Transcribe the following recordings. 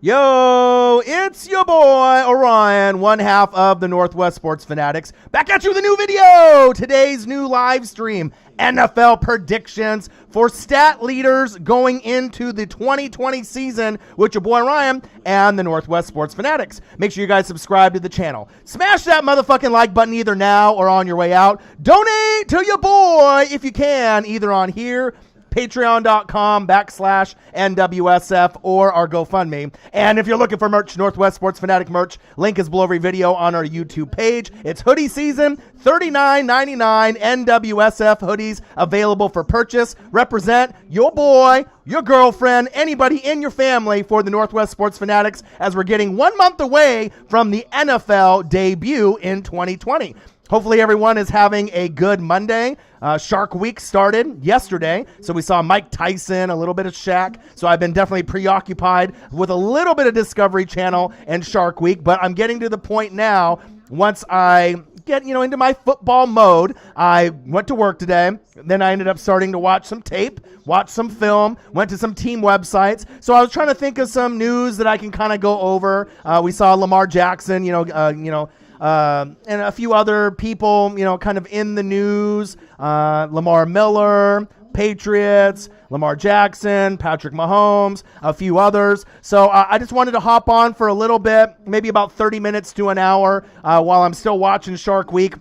Yo, it's your boy, Orion, one half of the Northwest Sports Fanatics. Back at you with a new video. Today's new live stream, NFL predictions for stat leaders going into the 2020 season with your boy, Ryan, and the Northwest Sports Fanatics. Make sure you guys subscribe to the channel. Smash that motherfucking like button either now or on your way out. Donate to your boy if you can, either on here, patreon.com/NWSF or our GoFundMe. And if you're looking for merch, Northwest Sports Fanatic merch, link is below every video on our YouTube page. It's hoodie season, $39.99 NWSF hoodies available for purchase. Represent your boy, your girlfriend, anybody in your family for the Northwest Sports Fanatics as we're getting 1 month away from the NFL debut in 2020. Hopefully everyone is having a good Monday. Shark Week started yesterday, so we saw Mike Tyson, a little bit of Shaq. So I've been definitely preoccupied with a little bit of Discovery Channel and Shark Week, but I'm getting to the point now, once I get into my football mode. I went to work today, then I ended up starting to watch some tape, watch some film, went to some team websites. So I was trying to think of some news that I can kind of go over. We saw Lamar Jackson, and a few other people, kind of in the news. Lamar Miller, Patriots, Lamar Jackson, Patrick Mahomes, a few others. So I just wanted to hop on for a little bit, maybe about 30 minutes to an hour while I'm still watching Shark Week,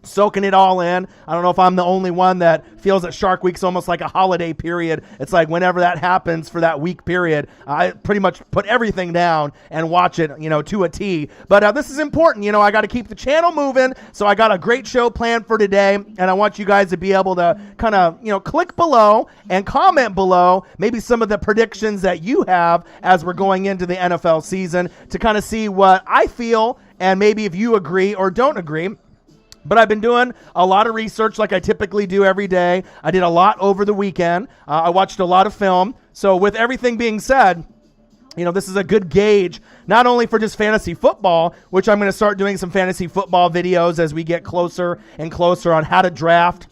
soaking it all in. I don't know if I'm the only one that feels that Shark Week's almost like a holiday period. It's like whenever that happens for that week period, I pretty much put everything down and watch it, to a T. But this is important. I got to keep the channel moving. So I got a great show planned for today. And I want you guys to be able to kind of, click below and comment below maybe some of the predictions that you have as we're going into the NFL season to kind of see what I feel and maybe if you agree or don't agree. But I've been doing a lot of research like I typically do every day. I did a lot over the weekend. I watched a lot of film. So with everything being said, this is a good gauge, not only for just fantasy football, which I'm going to start doing some fantasy football videos as we get closer and closer on how to draft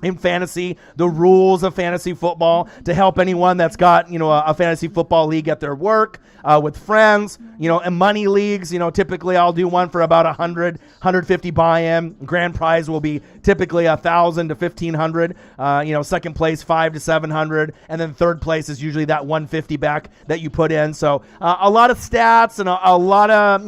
in fantasy, the rules of fantasy football to help anyone that's got, a fantasy football league at their work, with friends, and money leagues. Typically I'll do one for about 150 buy-in. Grand prize will be typically 1,000 to 1,500. Second place 500 to 700, and then third place is usually that 150 back that you put in. So a lot of stats and a lot of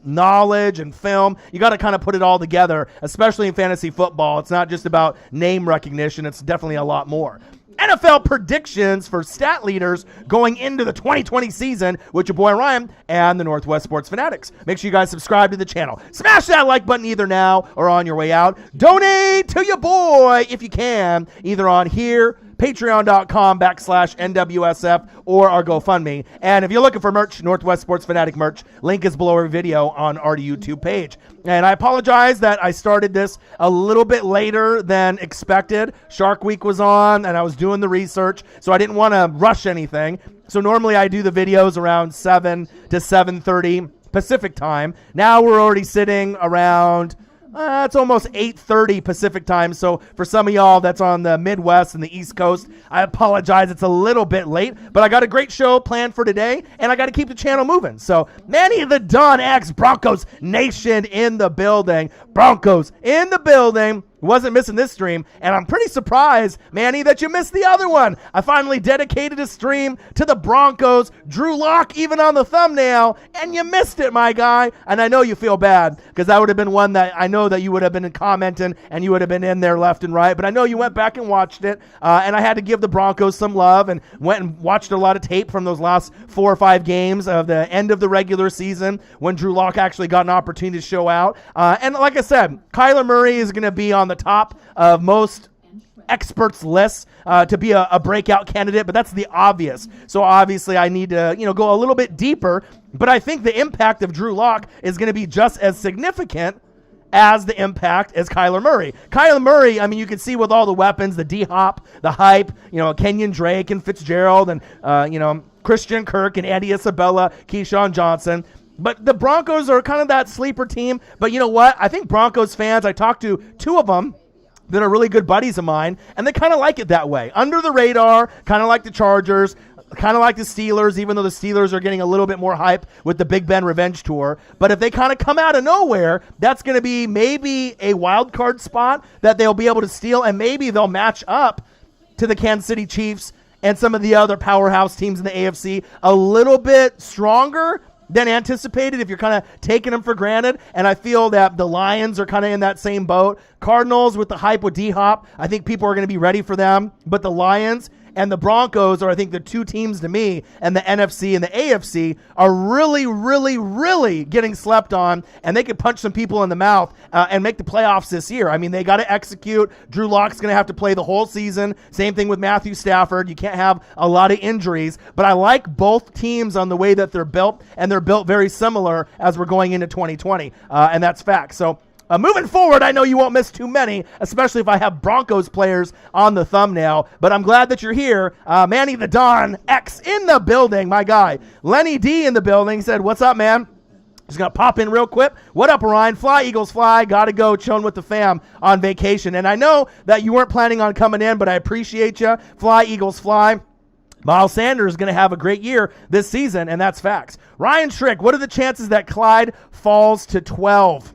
knowledge and film. You got to kind of put it all together, especially in fantasy football. It's not just about name recognition. It's definitely a lot more. NFL predictions for stat leaders going into the 2020 season with your boy Ryan and the Northwest Sports Fanatics. Make sure you guys subscribe to the channel. Smash that like button either now or on your way out. Donate to your boy if you can, either on here, patreon.com/NWSF or our GoFundMe. And if you're looking for merch, Northwest Sports Fanatic merch, link is below our video on our YouTube page. And I apologize that I started this a little bit later than expected. Shark Week was on and I was doing the research, so I didn't want to rush anything. So normally I do the videos around 7 to 7:30 Pacific time. Now we're already sitting around it's almost 8:30 Pacific time, so for some of y'all that's on the Midwest and the East Coast, I apologize. It's a little bit late, but I got a great show planned for today, and I got to keep the channel moving. So Manny the Don X Broncos Nation in the building. Broncos in the building. Wasn't missing this stream, and I'm pretty surprised, Manny, that you missed the other one. I finally dedicated a stream to the Broncos, Drew Lock even on the thumbnail, and you missed it, my guy. And I know you feel bad, because that would have been one that I know that you would have been commenting, and you would have been in there left and right, but I know you went back and watched it, and I had to give the Broncos some love, and went and watched a lot of tape from those last 4 or 5 games of the end of the regular season, when Drew Lock actually got an opportunity to show out. And like I said, Kyler Murray is going to be on the top of most experts' lists to be a breakout candidate, but that's the obvious. So obviously I need to go a little bit deeper, but I think the impact of Drew Lock is going to be just as significant as the impact as Kyler Murray. Kyler Murray, I mean, you can see with all the weapons, the D-Hop, the hype, Kenyon Drake and Fitzgerald and, Christian Kirk and Andy Isabella, Keyshawn Johnson. But the Broncos are kind of that sleeper team. But you know what? I think Broncos fans, I talked to 2 of them that are really good buddies of mine, and they kind of like it that way. Under the radar, kind of like the Chargers. kind of like the Steelers, even though the Steelers are getting a little bit more hype with the Big Ben Revenge Tour. But if they kind of come out of nowhere, that's going to be maybe a wild card spot that they'll be able to steal, and maybe they'll match up to the Kansas City Chiefs and some of the other powerhouse teams in the AFC a little bit stronger than anticipated if you're kind of taking them for granted. And I feel that the Lions are kind of in that same boat. Cardinals with the hype with D-Hop, I think people are going to be ready for them. But the Lions and the Broncos are, I think, the two teams to me, and the NFC and the AFC are really, really, really getting slept on, and they could punch some people in the mouth and make the playoffs this year. I mean, they got to execute. Drew Lock's going to have to play the whole season. Same thing with Matthew Stafford. You can't have a lot of injuries, but I like both teams on the way that they're built, and they're built very similar as we're going into 2020, and that's fact. So moving forward, I know you won't miss too many, especially if I have Broncos players on the thumbnail, but I'm glad that you're here. Manny the Don X in the building, my guy. Lenny D in the building. He said, what's up, man? Just going to pop in real quick. What up, Ryan? Fly, Eagles, fly. Got to go chilling with the fam on vacation. And I know that you weren't planning on coming in, but I appreciate you. Fly, Eagles, fly. Miles Sanders is going to have a great year this season, and that's facts. Ryan Schrick, what are the chances that Clyde falls to 12?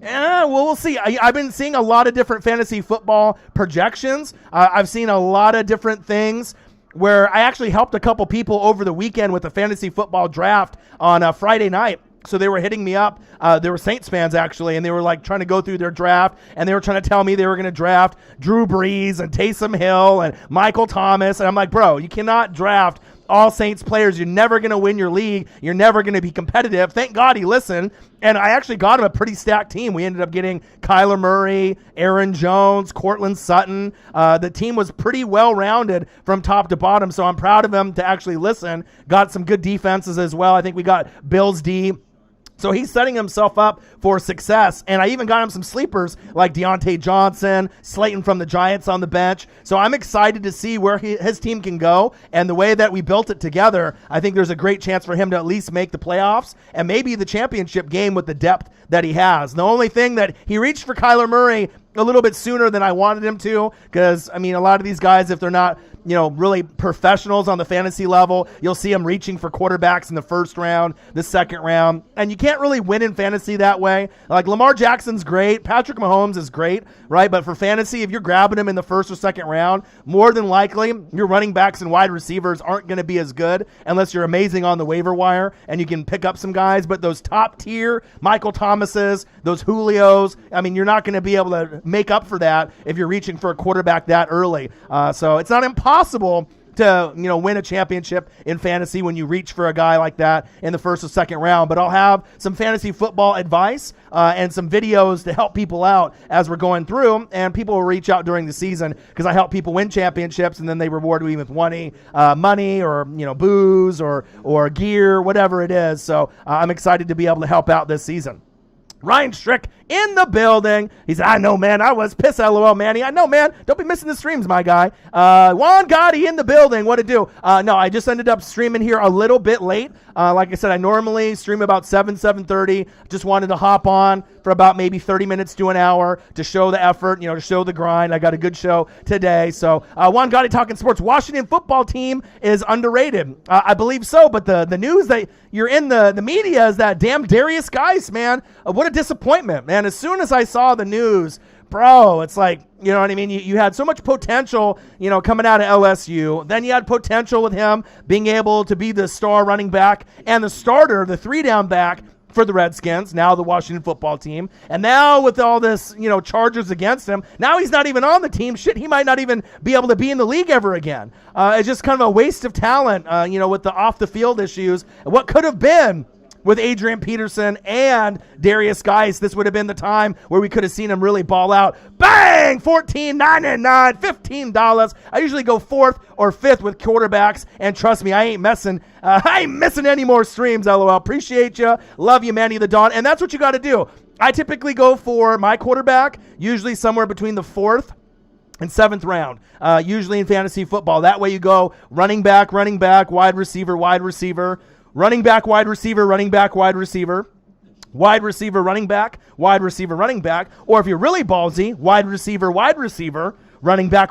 Well, we'll see. I've been seeing a lot of different fantasy football projections. I've seen a lot of different things where I actually helped a couple people over the weekend with a fantasy football draft on a Friday night. So they were hitting me up. They were Saints fans, actually, and they were like trying to go through their draft, and they were trying to tell me they were going to draft Drew Brees and Taysom Hill and Michael Thomas. And I'm like, bro, you cannot draft all Saints players. You're never going to win your league. You're never going to be competitive. Thank God he listened. And I actually got him a pretty stacked team. We ended up getting Kyler Murray, Aaron Jones, Cortland Sutton. The team was pretty well-rounded from top to bottom, so I'm proud of him to actually listen. Got some good defenses as well. I think we got Bills D. So he's setting himself up for success, and I even got him some sleepers like Deontay Johnson, Slayton from the Giants on the bench. So I'm excited to see where his team can go, and the way that we built it together, I think there's a great chance for him to at least make the playoffs and maybe the championship game with the depth that he has. The only thing that he reached for Kyler Murray a little bit sooner than I wanted him to, because, I mean, a lot of these guys, if they're not, really professionals on the fantasy level, you'll see them reaching for quarterbacks in the first round, the second round, and you can't really win in fantasy that way. Like, Lamar Jackson's great, Patrick Mahomes is great, right? But for fantasy, if you're grabbing him in the first or second round, more than likely, your running backs and wide receivers aren't going to be as good unless you're amazing on the waiver wire and you can pick up some guys. But those top tier Michael Thomases, those Julios, I mean, you're not going to be able to make up for that if you're reaching for a quarterback that early. So it's not impossible to win a championship in fantasy when you reach for a guy like that in the first or second round. But I'll have some fantasy football advice and some videos to help people out as we're going through, and people will reach out during the season because I help people win championships, and then they reward me with money or booze or gear, whatever it is. So I'm excited to be able to help out this season. Ryan Strick in the building. He said, I know, man. I was pissed, LOL, Manny. I know, man. Don't be missing the streams, my guy. Juan Gotti in the building. What to do? No, I just ended up streaming here a little bit late. Like I said, I normally stream about 7:30. Just wanted to hop on for about maybe 30 minutes to an hour to show the effort, to show the grind. I got a good show today. So Juan Gotti talking sports. Washington football team is underrated. I believe so, but the news that you're in the media is that damn Darius Geis, man. What a disappointment, man. As soon as I saw the news, bro, it's like, you know what I mean? You had so much potential, coming out of LSU. Then you had potential with him being able to be the star running back and the starter, the 3-down back for the Redskins, now the Washington football team. And now with all this, charges against him, now he's not even on the team. Shit, he might not even be able to be in the league ever again. It's just kind of a waste of talent, with the off-the-field issues. What could have been with Adrian Peterson and Darius Geis, this would have been the time where we could have seen him really ball out. Bang! $14.99, $15. I usually go 4th or 5th with quarterbacks, and trust me, I ain't missing any more streams, LOL. Appreciate you. Love you, Manny the Dawn. And that's what you got to do. I typically go for my quarterback, usually somewhere between the 4th and 7th round, usually in fantasy football. That way you go running back, wide receiver, running back, wide receiver, running back, wide receiver, running back, wide receiver, running back. Or if you're really ballsy, wide receiver, running back.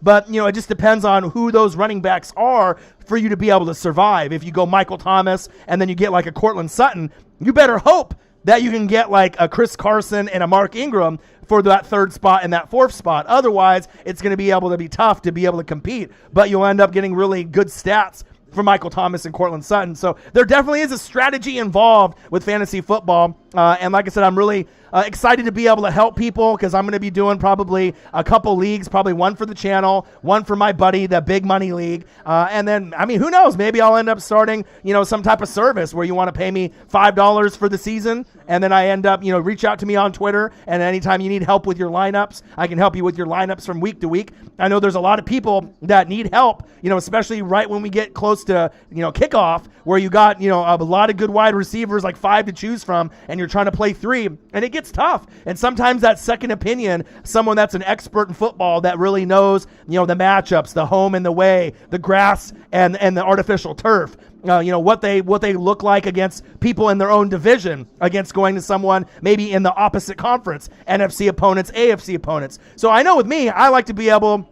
But, it just depends on who those running backs are for you to be able to survive. If you go Michael Thomas and then you get like a Cortland Sutton, you better hope that you can get like a Chris Carson and a Mark Ingram for that third spot and that fourth spot. Otherwise, it's going to be able to be tough to be able to compete, but you'll end up getting really good stats for Michael Thomas and Cortland Sutton. So there definitely is a strategy involved with fantasy football. And like I said, I'm really excited to be able to help people because I'm going to be doing probably a couple leagues, probably one for the channel, one for my buddy, the Big Money League. And then, who knows? Maybe I'll end up starting, some type of service where you want to pay me $5 for the season. And then I end up, reach out to me on Twitter. And anytime you need help with your lineups, I can help you with your lineups from week to week. I know there's a lot of people that need help, especially right when we get close to, kickoff, where you got, a lot of good wide receivers, like 5 to choose from, and you're trying to play 3, and it gets tough. And sometimes that second opinion, someone that's an expert in football that really knows, the matchups, the home and the way, the grass and the artificial turf, what they look like against people in their own division, against going to someone maybe in the opposite conference, NFC opponents, AFC opponents. So I know with me, I like to be able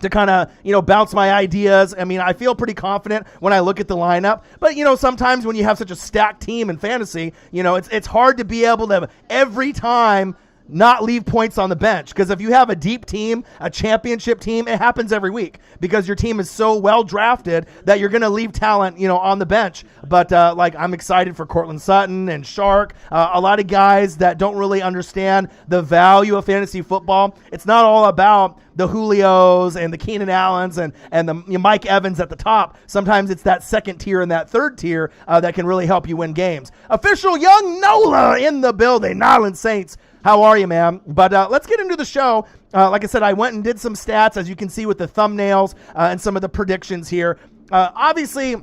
to kind of, bounce my ideas. I feel pretty confident when I look at the lineup, but, sometimes when you have such a stacked team in fantasy, it's hard to be able to every time not leave points on the bench. Because if you have a deep team, a championship team, it happens every week because your team is so well drafted that you're going to leave talent, on the bench. But I'm excited for Cortland Sutton and Shark, a lot of guys that don't really understand the value of fantasy football. It's not all about the Julios and the Keenan Allens and the Mike Evans at the top. Sometimes it's that second tier and that third tier that can really help you win games. Official Young Nola in the building. Nyland Saints, how are you, man? But let's get into the show. Like I said, I went and did some stats, as you can see with the thumbnails and some of the predictions here. Obviously,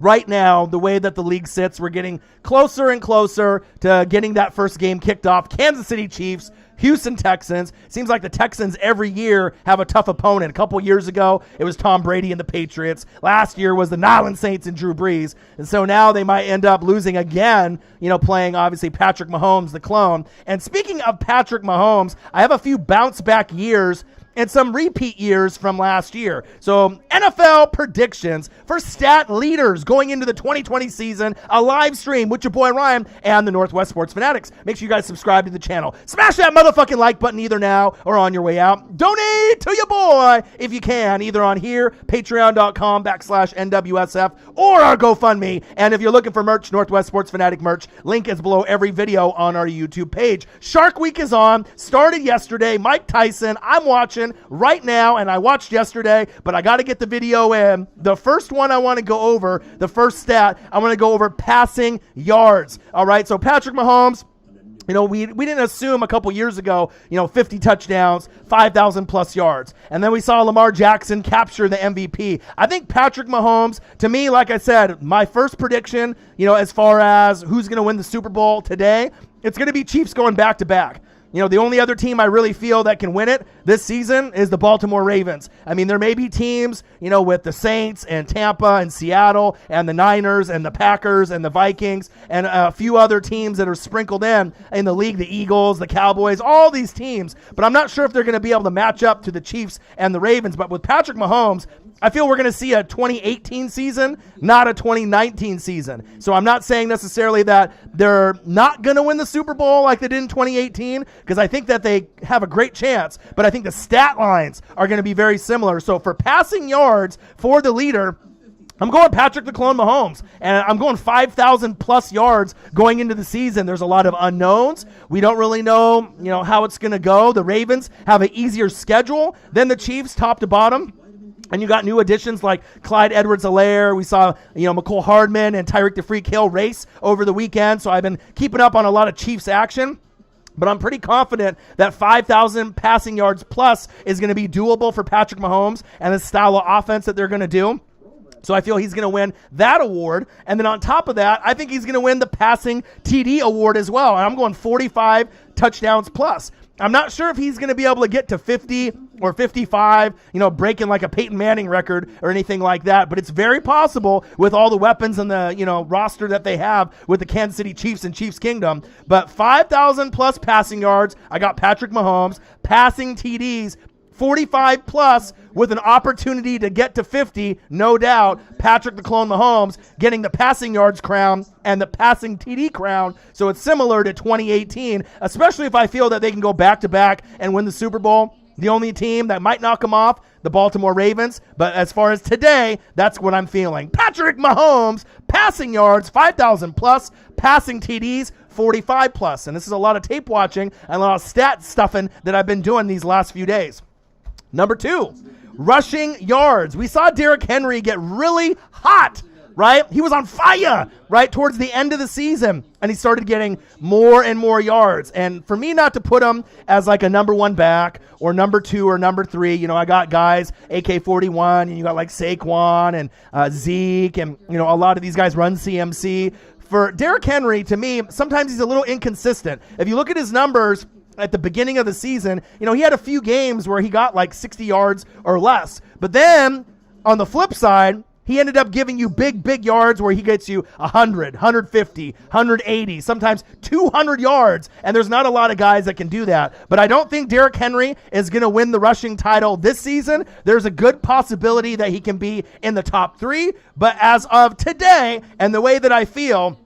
right now, the way that the league sits, we're getting closer and closer to getting that first game kicked off. Kansas City Chiefs, Houston Texans. Seems like the Texans every year have a tough opponent. A couple years ago, it was Tom Brady and the Patriots. Last year was the Nyland Saints and Drew Brees. And so now they might end up losing again, playing obviously Patrick Mahomes, the clone. And speaking of Patrick Mahomes, I have a few bounce back years and some repeat years from last year. So NFL predictions for stat leaders going into the 2020 season, a live stream with your boy Ryan and the Northwest Sports Fanatics. Make sure you guys subscribe to the channel. Smash that motherfucking like button either now or on your way out. Donate to your boy if you can, either on here, patreon.com/NWSF, or our GoFundMe. And if you're looking for merch, Northwest Sports Fanatic merch, link is below every video on our YouTube page. Shark Week is on, started yesterday. Mike Tyson, I'm watching right now, and I watched yesterday, but I got to get the video in. The first one I want to go over, the first stat, I want to go over passing yards. All right, so Patrick Mahomes, we didn't assume a couple years ago, 50 touchdowns, 5,000 plus yards. And then we saw Lamar Jackson capture the MVP. I think Patrick Mahomes, to me, like I said, my first prediction, as far as who's going to win the Super Bowl today, it's going to be Chiefs going back to back. The only other team I really feel that can win it this season is the Baltimore Ravens. There may be teams, with the Saints and Tampa and Seattle and the Niners and the Packers and the Vikings and a few other teams that are sprinkled in the league, the Eagles, the Cowboys, all these teams. But I'm not sure if they're going to be able to match up to the Chiefs and the Ravens. But with Patrick Mahomes, I feel we're going to see a 2018 season, not a 2019 season. So I'm not saying necessarily that they're not going to win the Super Bowl like they did in 2018, because I think that they have a great chance, but I think the stat lines are going to be very similar. So for passing yards for the leader, I'm going Patrick the Clone Mahomes, and I'm going 5,000 plus yards going into the season. There's a lot of unknowns. We don't really know, how it's going to go. The Ravens have an easier schedule than the Chiefs, top to bottom. And you got new additions like Clyde Edwards-Helaire. We saw, McCole Hardman and Tyreek the Freak Hill race over the weekend. So I've been keeping up on a lot of Chiefs action. But I'm pretty confident that 5,000 passing yards plus is going to be doable for Patrick Mahomes and the style of offense that they're going to do. So I feel he's going to win that award. And then on top of that, I think he's going to win the passing TD award as well. And I'm going 45 touchdowns plus. I'm not sure if he's going to be able to get to 50 or 55, breaking like a Peyton Manning record or anything like that. But it's very possible with all the weapons and the, roster that they have with the Kansas City Chiefs and Chiefs Kingdom. But 5,000 plus passing yards. I got Patrick Mahomes. Passing TDs, 45 plus with an opportunity to get to 50, no doubt. Patrick the Clone Mahomes getting the passing yards crown and the passing TD crown. So it's similar to 2018, especially if I feel that they can go back-to-back and win the Super Bowl. The only team that might knock them off, the Baltimore Ravens. But as far as today, that's what I'm feeling. Patrick Mahomes, passing yards, 5,000 plus, passing TDs, 45 plus. And this is a lot of tape watching and a lot of stat stuffing that I've been doing these last few days. Number 2, rushing yards. We saw Derrick Henry get really hot, right? He was on fire, right, towards the end of the season, and he started getting more and more yards. And for me not to put him as like a number 1 back or number 2 or number 3, I got guys, AK-41, and you got like Saquon and Zeke, and, a lot of these guys run CMC. For Derrick Henry, to me, sometimes he's a little inconsistent. If you look at his numbers at the beginning of the season, he had a few games where he got like 60 yards or less. But then on the flip side, he ended up giving you big yards where he gets you 100, 150, 180, sometimes 200 yards. And there's not a lot of guys that can do that. But I don't think Derrick Henry is going to win the rushing title this season. There's a good possibility that he can be in the top 3. But as of today and the way that I feel,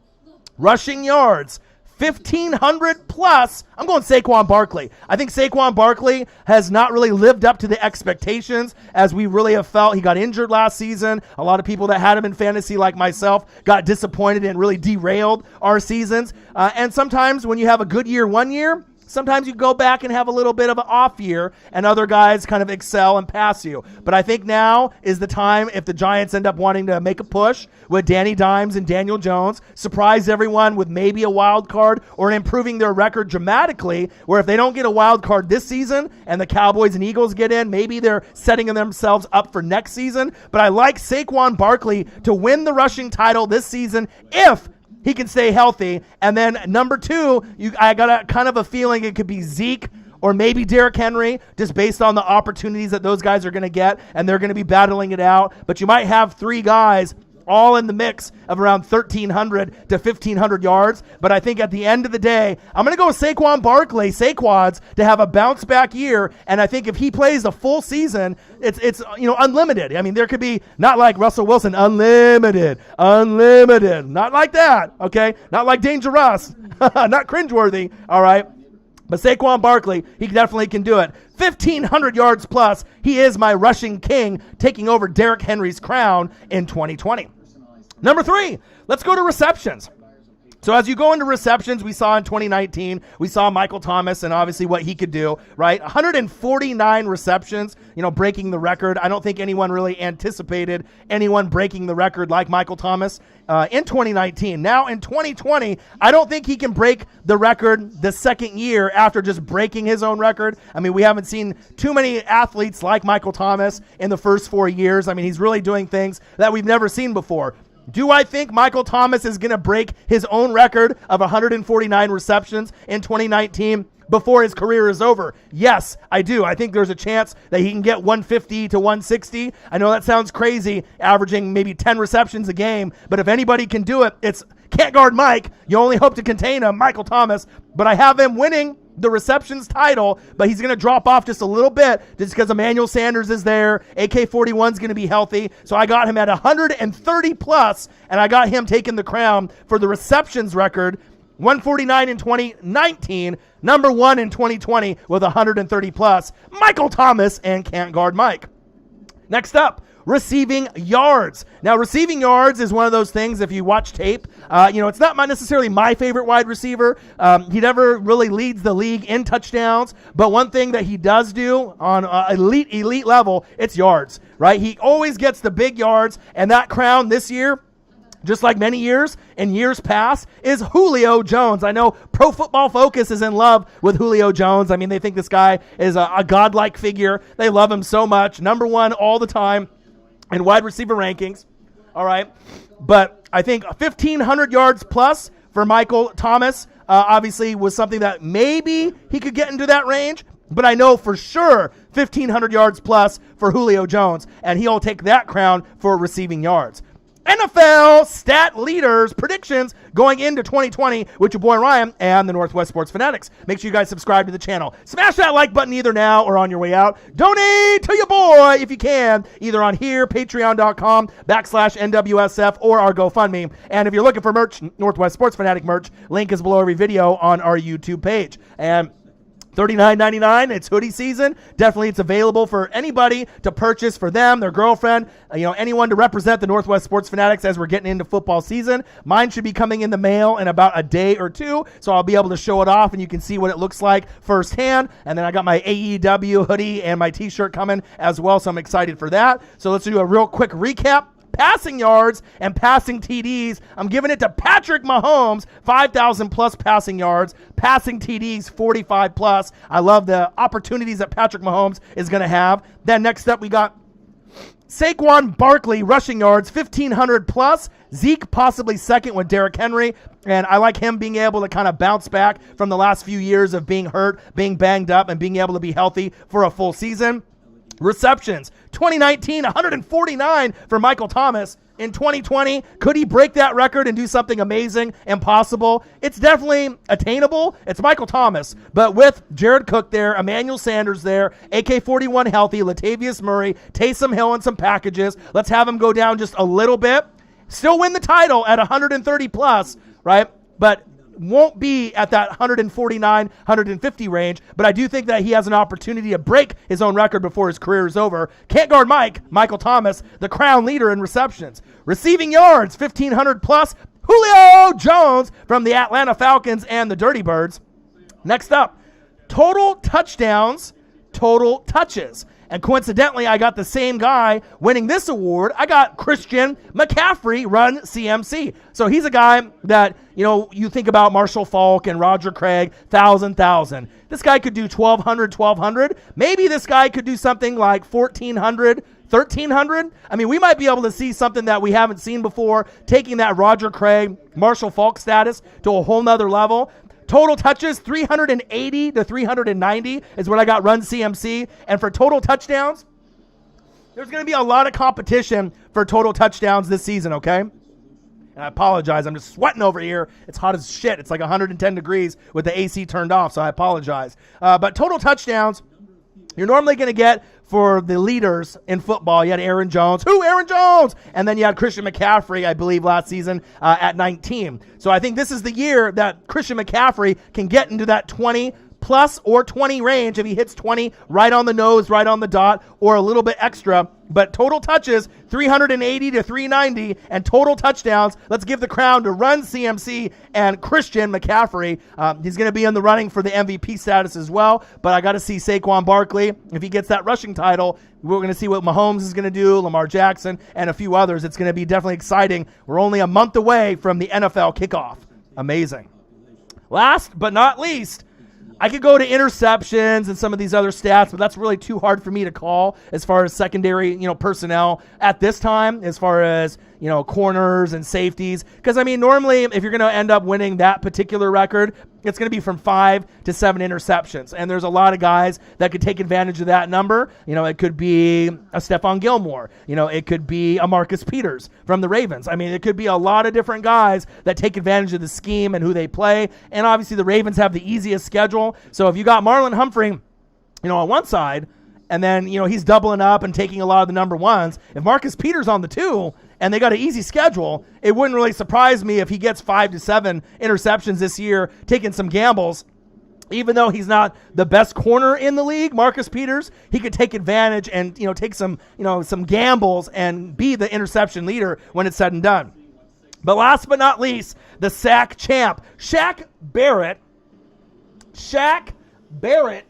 rushing yards, 1,500 plus, I'm going Saquon Barkley. I think Saquon Barkley has not really lived up to the expectations as we really have felt. He got injured last season. A lot of people that had him in fantasy like myself got disappointed and really derailed our seasons. And sometimes when you have a good year one year, sometimes you go back and have a little bit of an off year and other guys kind of excel and pass you. But I think now is the time, if the Giants end up wanting to make a push with Danny Dimes and Daniel Jones, surprise everyone with maybe a wild card or improving their record dramatically, where if they don't get a wild card this season and the Cowboys and Eagles get in, maybe they're setting themselves up for next season. But I like Saquon Barkley to win the rushing title this season if he can stay healthy. And then number 2, I got a kind of a feeling it could be Zeke or maybe Derrick Henry, just based on the opportunities that those guys are going to get, and they're going to be battling it out. But you might have 3 guys all in the mix of around 1,300 to 1,500 yards. But I think at the end of the day, I'm going to go with Saquon Barkley, Saquads, to have a bounce-back year. And I think if he plays the full season, it's unlimited. I mean, there could be, not like Russell Wilson, unlimited, not like that, okay? Not like Dangerous, not cringeworthy, all right? But Saquon Barkley, he definitely can do it. 1,500 yards plus. He is my rushing king, taking over Derrick Henry's crown in 2020. Number 3, let's go to receptions. So as you go into receptions, we saw in 2019, we saw Michael Thomas and obviously what he could do, right? 149 receptions, breaking the record. I don't think anyone really anticipated anyone breaking the record like Michael Thomas in 2019. Now in 2020, I don't think he can break the record the second year after just breaking his own record. I mean, we haven't seen too many athletes like Michael Thomas in the first 4 years. I mean, he's really doing things that we've never seen before. Do I think Michael Thomas is going to break his own record of 149 receptions in 2019 before his career is over? Yes, I do. I think there's a chance that he can get 150 to 160. I know that sounds crazy, averaging maybe 10 receptions a game, but if anybody can do it, it's can't guard Mike. You only hope to contain him, Michael Thomas. But I have him winning the receptions title, but he's going to drop off just a little bit just because Emmanuel Sanders is there. AK-41 is going to be healthy. So I got him at 130 plus, and I got him taking the crown for the receptions record. 149 in 2019, number 1 in 2020 with 130 plus. Michael Thomas and can't guard Mike. Next up, receiving yards. Now, receiving yards is one of those things, if you watch tape, it's not necessarily my favorite wide receiver. He never really leads the league in touchdowns, but one thing that he does do on elite level, it's yards, right? He always gets the big yards, and that crown this year, just like many years in years past, is Julio Jones. I know Pro Football Focus is in love with Julio Jones. I mean, they think this guy is a godlike figure. They love him so much. Number 1 all the time in wide receiver rankings. All right. But I think 1,500 yards plus for Michael Thomas obviously was something that maybe he could get into that range. But I know for sure 1,500 yards plus for Julio Jones, and he'll take that crown for receiving yards. NFL stat leaders predictions going into 2020 with your boy Ryan and the Northwest Sports Fanatics. Make sure you guys subscribe to the channel. Smash that like button either now or on your way out. Donate to your boy if you can, either on here, patreon.com/NWSF, or our GoFundMe. And if you're looking for merch, Northwest Sports Fanatic merch, link is below every video on our YouTube page. And $39.99. It's hoodie season. Definitely, it's available for anybody to purchase for them, their girlfriend, anyone to represent the Northwest Sports Fanatics as we're getting into football season. Mine should be coming in the mail in about a day or two, so I'll be able to show it off and you can see what it looks like firsthand. And then I got my AEW hoodie and my t-shirt coming as well, so I'm excited for that. So let's do a real quick recap. Passing yards and passing TDs, I'm giving it to Patrick Mahomes, 5,000 plus passing yards, passing TDs, 45 plus. I love the opportunities that Patrick Mahomes is going to have. Then next up, we got Saquon Barkley, rushing yards, 1,500 plus. Zeke possibly second with Derrick Henry, and I like him being able to kind of bounce back from the last few years of being hurt, being banged up, and being able to be healthy for a full season. Receptions, 2019, 149 for Michael Thomas. In 2020, could he break that record and do something amazing, impossible? It's definitely attainable. It's Michael Thomas, but with Jared Cook there, Emmanuel Sanders there, AK-41 healthy, Latavius Murray, Taysom Hill and some packages. Let's have him go down just a little bit. Still win the title at 130 plus, right? But won't be at that 149, 150 range, but I do think that he has an opportunity to break his own record before his career is over. Can't guard Michael Thomas, the crown leader in receptions. Receiving yards, 1,500 plus, Julio Jones from the Atlanta Falcons and the Dirty Birds. Next up, total touchdowns, total touches. And coincidentally, I got the same guy winning this award. I got Christian McCaffrey, run CMC. So he's a guy that, you think about Marshall Faulk and Roger Craig, 1,000. This guy could do 1,200. Maybe this guy could do something like 1,400, 1,300. I mean, we might be able to see something that we haven't seen before, taking that Roger Craig, Marshall Faulk status to a whole nother level. Total touches, 380 to 390 is what I got run CMC. And for total touchdowns, there's going to be a lot of competition for total touchdowns this season, okay? And I apologize. I'm just sweating over here. It's hot as shit. It's like 110 degrees with the AC turned off, so I apologize. But total touchdowns, you're normally going to get for the leaders in football. You had Aaron Jones. Aaron Jones? And then you had Christian McCaffrey, I believe, last season at 19. So I think this is the year that Christian McCaffrey can get into that 20 plus or 20 range if he hits 20 right on the nose, right on the dot, or a little bit extra. But total touches, 380 to 390, and total touchdowns, let's give the crown to run CMC and Christian McCaffrey. He's going to be in the running for the MVP status as well, but I got to see Saquon Barkley. If he gets that rushing title, we're going to see what Mahomes is going to do, Lamar Jackson, and a few others. It's going to be definitely exciting. We're only a month away from the NFL kickoff. Amazing. Last but not least, I could go to interceptions and some of these other stats, but that's really too hard for me to call as far as secondary, personnel at this time, as far as, corners and safeties. Because, normally if you're going to end up winning that particular record, it's going to be from 5 to 7 interceptions. And there's a lot of guys that could take advantage of that number. It could be a Stephon Gilmore. It could be a Marcus Peters from the Ravens. It could be a lot of different guys that take advantage of the scheme and who they play. And obviously the Ravens have the easiest schedule. So if you got Marlon Humphrey, on one side, and then, he's doubling up and taking a lot of the number ones. If Marcus Peters on the 2 and they got an easy schedule, it wouldn't really surprise me if he gets 5 to 7 interceptions this year, taking some gambles. Even though he's not the best corner in the league, Marcus Peters, he could take advantage and, take some gambles and be the interception leader when it's said and done. But last but not least, the sack champ, Shaq Barrett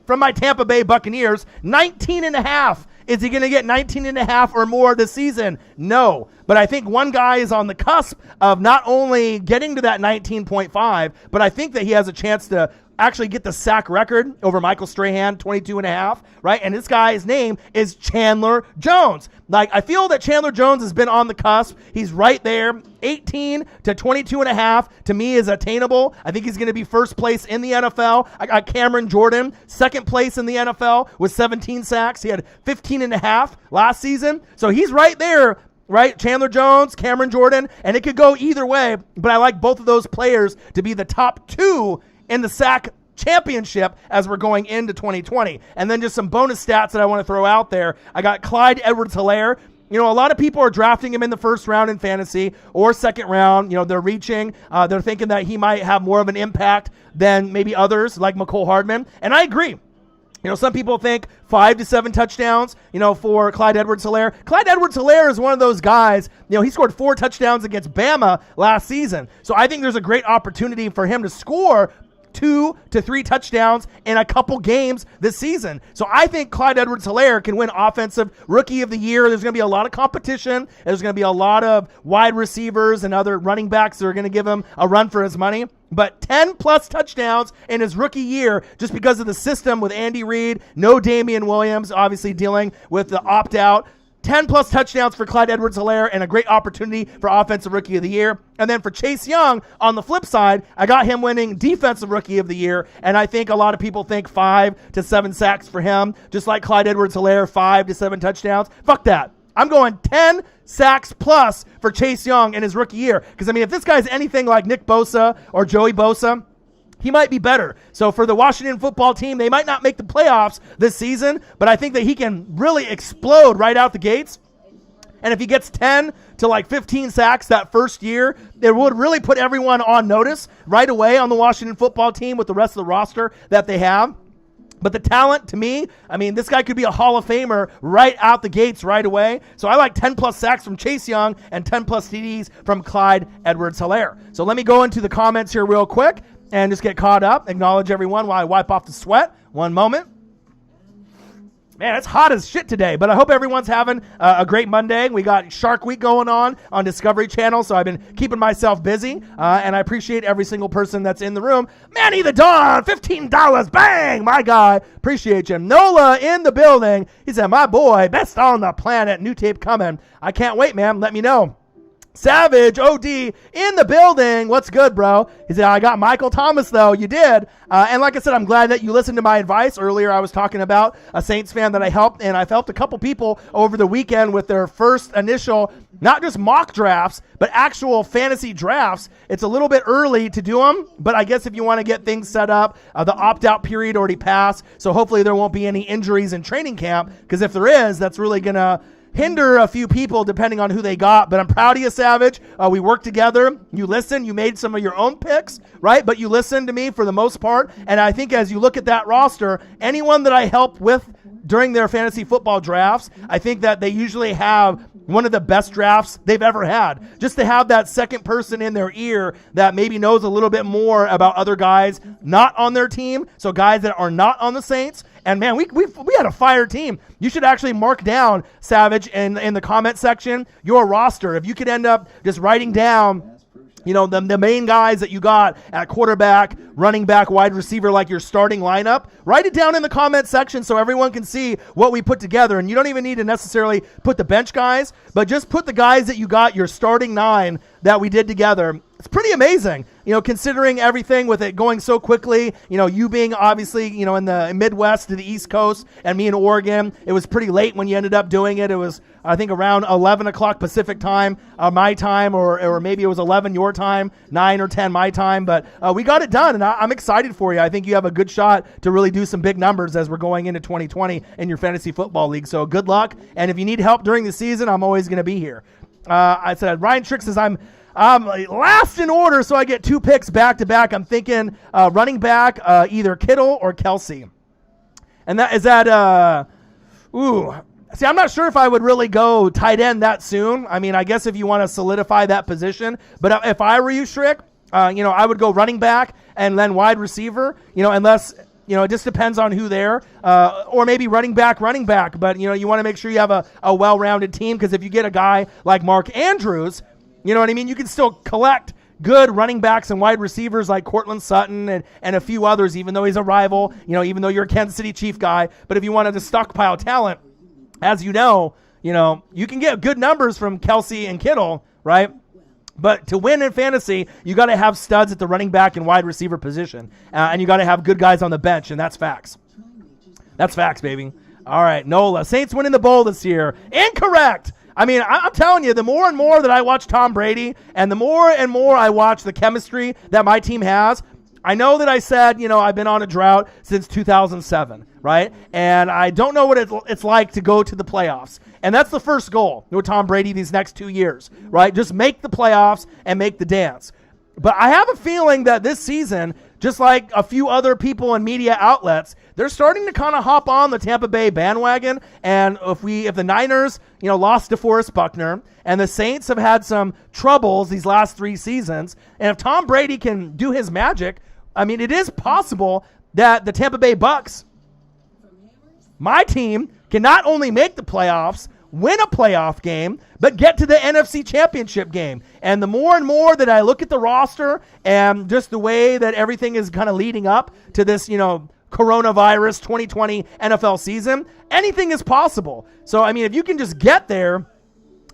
from my Tampa Bay Buccaneers, 19 and a half. Is he going to get 19 and a half or more this season? No. But I think one guy is on the cusp of not only getting to that 19.5, but I think that he has a chance to actually get the sack record over Michael Strahan, 22 and a half, right? And this guy's name is Chandler Jones. I feel that Chandler Jones has been on the cusp. He's right there. 18 to 22 and a half to me is attainable. I think he's going to be first place in the NFL. I got Cameron Jordan, second place in the NFL with 17 sacks. He had 15 and a half last season. So he's right there right? Chandler Jones, Cameron Jordan, and it could go either way, but I like both of those players to be the top 2 in the sack championship as we're going into 2020. And then just some bonus stats that I want to throw out there. I got Clyde Edwards-Helaire. A lot of people are drafting him in the first round in fantasy or second round. They're reaching. They're thinking that he might have more of an impact than maybe others like McCole Hardman. And I agree. Some people think 5 to 7 touchdowns, for Clyde Edwards-Helaire. Clyde Edwards-Helaire is one of those guys, he scored 4 touchdowns against Bama last season. So I think there's a great opportunity for him to score 2 to 3 touchdowns in a couple games this season. So I think Clyde Edwards-Helaire can win Offensive Rookie of the Year. There's going to be a lot of competition. There's going to be a lot of wide receivers and other running backs that are going to give him a run for his money. But 10-plus touchdowns in his rookie year just because of the system with Andy Reid, no Damian Williams, obviously dealing with the opt-out. 10-plus touchdowns for Clyde Edwards-Helaire and a great opportunity for Offensive Rookie of the Year. And then for Chase Young, on the flip side, I got him winning Defensive Rookie of the Year, and I think a lot of people think 5 to 7 sacks for him, just like Clyde Edwards-Helaire, 5 to 7 touchdowns. Fuck that. I'm going 10 sacks plus for Chase Young in his rookie year. Because, if this guy's anything like Nick Bosa or Joey Bosa, he might be better. So for the Washington football team, they might not make the playoffs this season, but I think that he can really explode right out the gates. And if he gets 10 to 15 sacks that first year, it would really put everyone on notice right away on the Washington football team with the rest of the roster that they have. But the talent, to me, this guy could be a Hall of Famer right out the gates right away. So I like 10-plus sacks from Chase Young and 10-plus TDs from Clyde Edwards-Helaire. So let me go into the comments here real quick and just get caught up. Acknowledge everyone while I wipe off the sweat. One moment. Man, it's hot as shit today, but I hope everyone's having a great Monday. We got Shark Week going on Discovery Channel, so I've been keeping myself busy, and I appreciate every single person that's in the room. Manny the Dawn, $15, bang, my guy, appreciate you. Nola in the building, he said, my boy, best on the planet, new tape coming. I can't wait, man, let me know. Savage OD in the building. What's good, bro? He said, I got Michael Thomas, though. You did. And like I said, I'm glad that you listened to my advice. Earlier, I was talking about a Saints fan that I helped, and I've helped a couple people over the weekend with their first initial, not just mock drafts, but actual fantasy drafts. It's a little bit early to do them, but I guess if you want to get things set up, the opt-out period already passed, so hopefully there won't be any injuries in training camp, because if there is, that's really going to hinder a few people depending on who they got. But I'm proud of you, Savage. We worked together. You listened. You made some of your own picks, right? But you listened to me for the most part. And I think as you look at that roster, anyone that I helped with during their fantasy football drafts, I think that they usually have one of the best drafts they've ever had. Just to have that second person in their ear that maybe knows a little bit more about other guys not on their team, so guys that are not on the Saints. And man, we had a fire team. You should actually mark down, Savage, in the comment section, your roster. If you could end up just writing down, the main guys that you got at quarterback, running back, wide receiver, like your starting lineup, write it down in the comment section so everyone can see what we put together. And you don't even need to necessarily put the bench guys, but just put the guys that you got, your starting 9 that we did together. It's pretty amazing, considering everything with it going so quickly, you being obviously, in the Midwest to the East Coast and me in Oregon. It was pretty late when you ended up doing it. It was, I think, around 11 o'clock Pacific time, my time, or maybe it was 11 your time, 9 or 10 my time. But we got it done, and I'm excited for you. I think you have a good shot to really do some big numbers as we're going into 2020 in your fantasy football league. So good luck. And if you need help during the season, I'm always going to be here. I said, Ryan Trick says, I'm last in order, so I get 2 picks back to back. I'm thinking running back, either Kittle or Kelsey. And see, I'm not sure if I would really go tight end that soon. I guess if you want to solidify that position. But if I were you, Shrick, I would go running back and then wide receiver, unless, it just depends on who there, or maybe running back. But, you want to make sure you have a well-rounded team, because if you get a guy like Mark Andrews, you know what I mean? You can still collect good running backs and wide receivers like Cortland Sutton and a few others, even though he's a rival, even though you're a Kansas City Chief guy. But if you wanted to stockpile talent, as you know, you can get good numbers from Kelsey and Kittle, right? But to win in fantasy, you got to have studs at the running back and wide receiver position. And you got to have good guys on the bench, and that's facts. That's facts, baby. All right, Nola. Saints winning the bowl this year. Incorrect. I mean, I'm telling you, the more and more that I watch Tom Brady and the more and more I watch the chemistry that my team has, I know that I said, I've been on a drought since 2007, right? And I don't know what it's like to go to the playoffs. And that's the first goal with Tom Brady these next 2 years, right? Just make the playoffs and make the dance. But I have a feeling that this season, just like a few other people and media outlets, they're starting to kind of hop on the Tampa Bay bandwagon. And if the Niners, lost DeForest Buckner, and the Saints have had some troubles these last 3 seasons, and if Tom Brady can do his magic, I mean, it is possible that the Tampa Bay Bucks, my team, can not only make the playoffs, win a playoff game, but get to the NFC Championship game. And the more and more that I look at the roster and just the way that everything is kind of leading up to this, coronavirus 2020 NFL season, anything is possible. So, I mean, if you can just get there,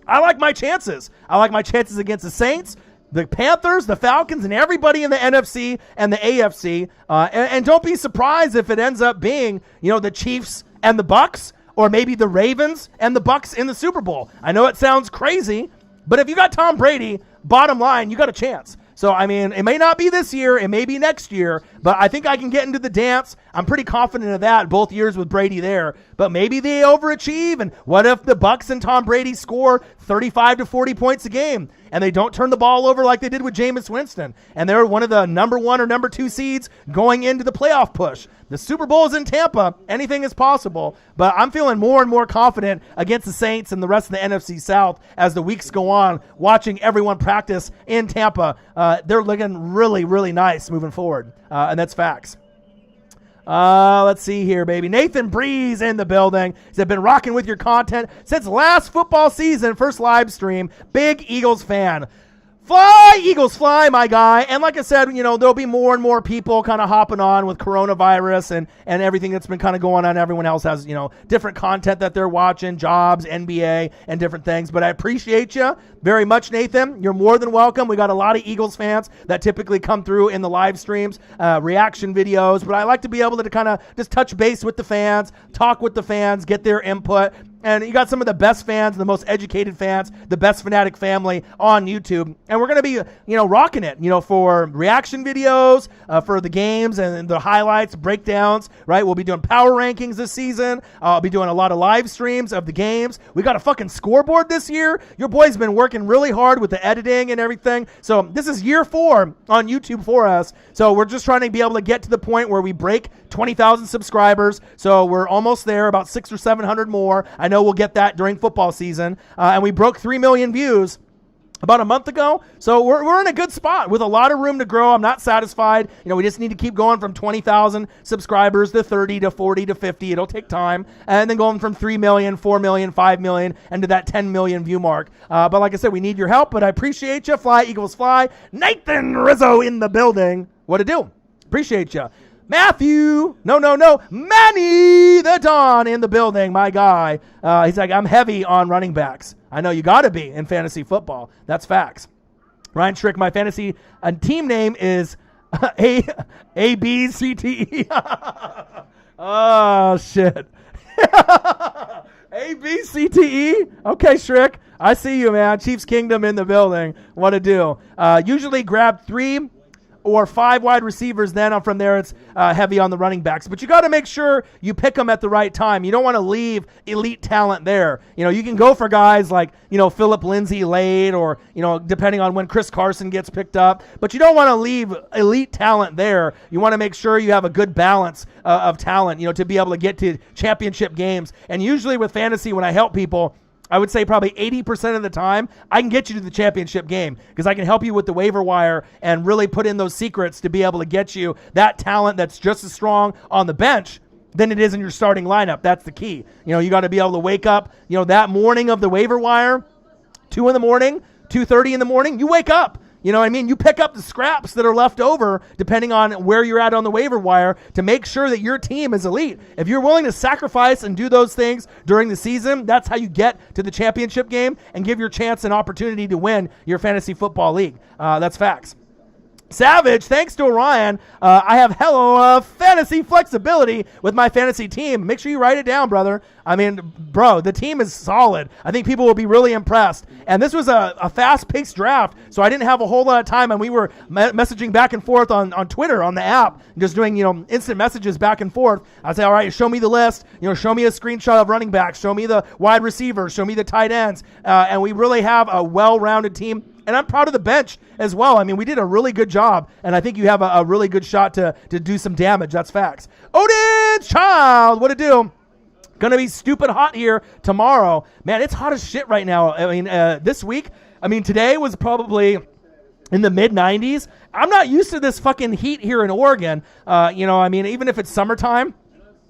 I like my chances. I like my chances against the Saints, the Panthers, the Falcons, and everybody in the NFC and the AFC. And don't be surprised if it ends up being, the Chiefs and the Bucks, or maybe the Ravens and the Bucks in the Super Bowl. I know it sounds crazy, but if you got Tom Brady, bottom line, you got a chance. So, I mean, it may not be this year, it may be next year, but I think I can get into the dance. I'm pretty confident of that both years with Brady there. But maybe they overachieve, and what if the Bucks and Tom Brady score 35 to 40 points a game, and they don't turn the ball over like they did with Jameis Winston, and they're one of the number 1 or number 2 seeds going into the playoff push. The Super Bowl is in Tampa. Anything is possible, but I'm feeling more and more confident against the Saints and the rest of the NFC South as the weeks go on, watching everyone practice in Tampa. They're looking really, really nice moving forward, and that's facts. Let's see here, baby. Nathan Breeze in the building. He's been rocking with your content since last football season, first live stream. Big Eagles fan. Fly, Eagles, fly, my guy. And like I said, there'll be more and more people kind of hopping on with coronavirus and everything that's been kind of going on. Everyone else has, different content that they're watching, jobs, NBA, and different things. But I appreciate you very much, Nathan. You're more than welcome. We got a lot of Eagles fans that typically come through in the live streams, reaction videos. But I like to be able to kind of just touch base with the fans, talk with the fans, get their input. And you got some of the best fans, the most educated fans, the best Fanatic family on YouTube. And we're going to be, rocking it, for reaction videos, for the games and the highlights, breakdowns, right? We'll be doing power rankings this season. I'll be doing a lot of live streams of the games. We got a fucking scoreboard this year. Your boy's been working really hard with the editing and everything. So this is year 4 on YouTube for us. So we're just trying to be able to get to the point where we break 20,000 subscribers. So we're almost there, about 600 or 700 more. I know we'll get that during football season. And we broke 3 million views about a month ago. So we're in a good spot with a lot of room to grow. I'm not satisfied. We just need to keep going from 20,000 subscribers to 30 to 40 to 50. It'll take time. And then going from 3 million, 4 million, 5 million, and to that 10 million view mark. But like I said, we need your help, but I appreciate you. Fly, Eagles, fly. Nathan Rizzo in the building. What to do? Appreciate you. Matthew, Manny the Don in the building, my guy. He's like, I'm heavy on running backs. I know you got to be in fantasy football. That's facts. Ryan Strick, my fantasy team name is ABCTE. Oh, shit. ABCTE? Okay, Strick. I see you, man. Chiefs Kingdom in the building. What to do? Usually grab 3 or 5 wide receivers, then from there it's heavy on the running backs. But you got to make sure you pick them at the right time. You don't want to leave elite talent there. You can go for guys like, Phillip Lindsay late or, depending on when Chris Carson gets picked up. But you don't want to leave elite talent there. You want to make sure you have a good balance of talent, to be able to get to championship games. And usually with fantasy, when I help people, I would say probably 80% of the time, I can get you to the championship game because I can help you with the waiver wire and really put in those secrets to be able to get you that talent that's just as strong on the bench than it is in your starting lineup. That's the key. You got to be able to wake up, that morning of the waiver wire, 2 in the morning, 2:30 in the morning, you wake up. You pick up the scraps that are left over depending on where you're at on the waiver wire to make sure that your team is elite. If you're willing to sacrifice and do those things during the season, that's how you get to the championship game and give your chance an opportunity to win your fantasy football league. That's facts. Savage, thanks to Orion, I have fantasy flexibility with my fantasy team. Make sure you write it down, brother. I mean, bro, the team is solid. I think people will be really impressed. And this was a fast-paced draft, so I didn't have a whole lot of time, and we were messaging back and forth on Twitter, on the app, just doing, instant messages back and forth. I'd say, all right, show me the list. Show me a screenshot of running backs. Show me the wide receivers. Show me the tight ends. And we really have a well-rounded team. And I'm proud of the bench as well. I mean, we did a really good job, and I think you have a really good shot to do some damage. That's facts. Odin's Child, what to do? Going to be stupid hot here tomorrow. Man, it's hot as shit right now. I mean, this week, today was probably in the mid-90s. I'm not used to this fucking heat here in Oregon. Even if it's summertime,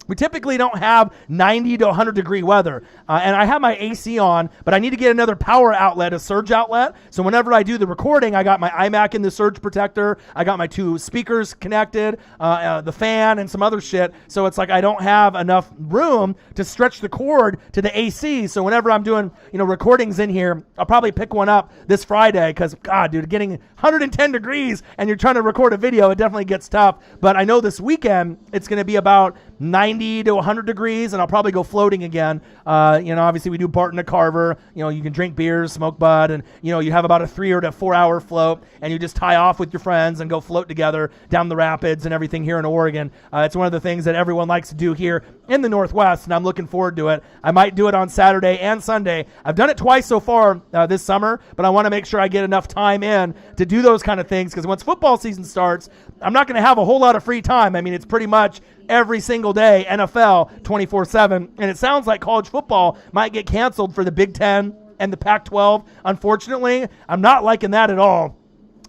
we typically don't have 90 to 100 degree weather. And I have my AC on, but I need to get another power outlet, a surge outlet. So whenever I do the recording, I got my iMac in the surge protector. I got my 2 speakers connected, the fan and some other shit. So it's like I don't have enough room to stretch the cord to the AC. So whenever I'm doing, recordings in here, I'll probably pick one up this Friday because, God, dude, getting 110 degrees and you're trying to record a video, it definitely gets tough. But I know this weekend it's going to be about 90 to 100 degrees, and I'll probably go floating again. Obviously we do Barton to Carver. You can drink beers, smoke bud, and, you have about a 3 or 4 hour float, and you just tie off with your friends and go float together down the rapids and everything here in Oregon. It's one of the things that everyone likes to do here in the Northwest, and I'm looking forward to it. I might do it on Saturday and Sunday. I've done it twice so far this summer, but I want to make sure I get enough time in to do those kind of things, because once football season starts, I'm not going to have a whole lot of free time. It's pretty much every single day, NFL 24/7, and it sounds like college football might get canceled for the Big Ten and the Pac-12. Unfortunately, I'm not liking that at all.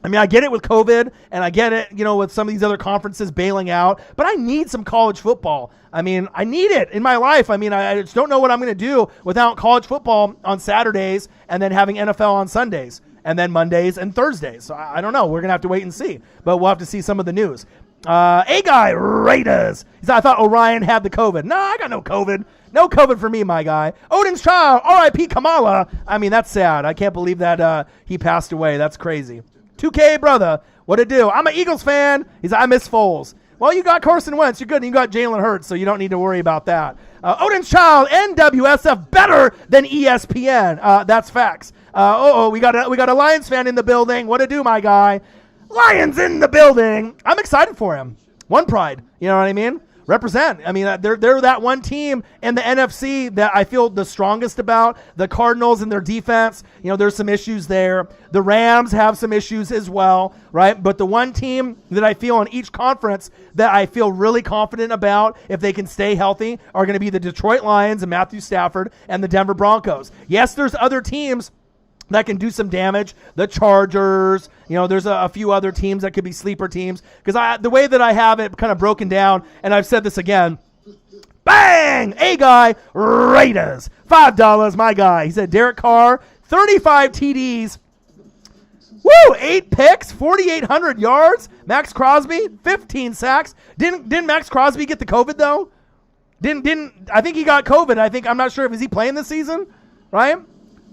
I get it with COVID, and I get it, with some of these other conferences bailing out, but I need some college football. I need it in my life. I just don't know what I'm going to do without college football on Saturdays and then having NFL on Sundays and then Mondays and Thursdays. So I don't know. We're going to have to wait and see, but we'll have to see some of the news. A-Guy Raiders. He said, I thought Orion had the COVID. No, I got no COVID. No COVID for me, my guy. Odin's Child, R.I.P. Kamala. That's sad. I can't believe that he passed away. That's crazy. 2K, brother. What it do? I'm an Eagles fan. He said, I miss Foles. Well, you got Carson Wentz. You're good. And you got Jalen Hurts, so you don't need to worry about that. Odin's Child, NWSF, better than ESPN. That's facts. We got a Lions fan in the building. What it do, my guy? Lions in the building. I'm excited for him. One pride. You know what I mean? Represent. They're that one team in the NFC that I feel the strongest about. The Cardinals and their defense, there's some issues there. The Rams have some issues as well, right? But the one team that I feel in each conference that I feel really confident about, if they can stay healthy, are going to be the Detroit Lions and Matthew Stafford and the Denver Broncos. Yes, there's other teams that can do some damage. The Chargers, there's a few other teams that could be sleeper teams. Because the way that I have it kind of broken down, and I've said this again, bang! A-Guy Raiders. $5, my guy. He said Derek Carr, 35 TDs. Woo! 8 picks, 4,800 yards. Max Crosby, 15 sacks. Didn't Max Crosby get the COVID, though? I think he got COVID. I'm not sure is he playing this season, right?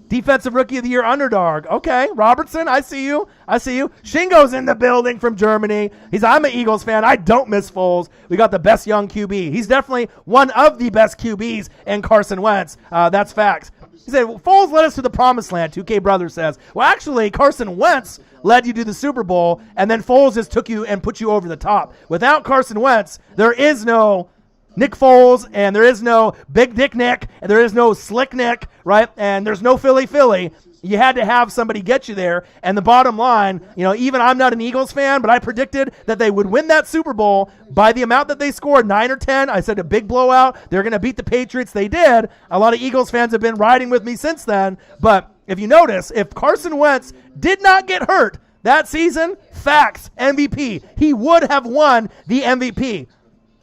Defensive Rookie of the Year underdog. Okay, Robertson, I see you. Shingo's in the building from Germany. I'm an Eagles fan. I don't miss Foles. We got the best young QB. He's definitely one of the best QBs in Carson Wentz. That's facts. He said, Foles led us to the promised land, 2K Brother says. Well, actually, Carson Wentz led you to the Super Bowl, and then Foles just took you and put you over the top. Without Carson Wentz, there is no Nick Foles, and there is no Big Dick Nick, and there is no Slick Nick, right? And there's no Philly. You had to have somebody get you there. And the bottom line, even I'm not an Eagles fan, but I predicted that they would win that Super Bowl by the amount that they scored, 9 or 10. I said a big blowout. They're going to beat the Patriots. They did. A lot of Eagles fans have been riding with me since then. But if you notice, if Carson Wentz did not get hurt that season, facts, MVP. He would have won the MVP.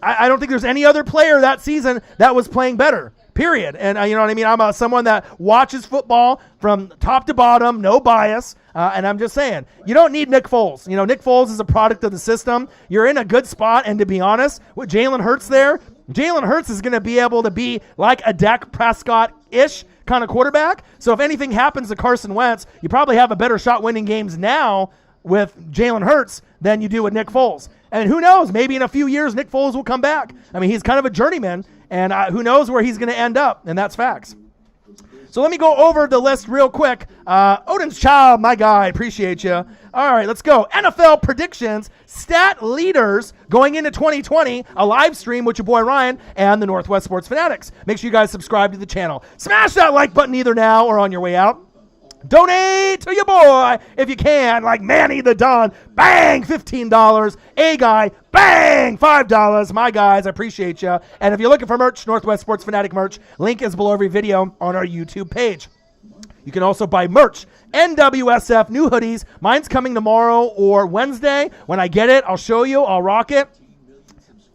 I don't think there's any other player that season that was playing better, period. And you know what I mean? I'm someone that watches football from top to bottom, no bias. And I'm just saying, you don't need Nick Foles. Nick Foles is a product of the system. You're in a good spot. And to be honest, with Jalen Hurts there, Jalen Hurts is going to be able to be like a Dak Prescott-ish kind of quarterback. So if anything happens to Carson Wentz, you probably have a better shot winning games now with Jalen Hurts than you do with Nick Foles. And who knows, maybe in a few years, Nick Foles will come back. I mean, he's kind of a journeyman, and who knows where he's going to end up, and that's facts. So let me go over the list real quick. Odin's Child, my guy, appreciate you. All right, let's go. NFL predictions, stat leaders going into 2020, a live stream with your boy Ryan and the Northwest Sports Fanatics. Make sure you guys subscribe to the channel. Smash that like button either now or on your way out. Donate to your boy if you can, like Manny the Don. Bang, $15. A guy, bang, $5. My guys, I appreciate you. And if you're looking for merch, Northwest Sports Fanatic merch, link is below every video on our YouTube page. You can also buy merch, NWSF, new hoodies. Mine's coming tomorrow or Wednesday. When I get it, I'll show you. I'll rock it.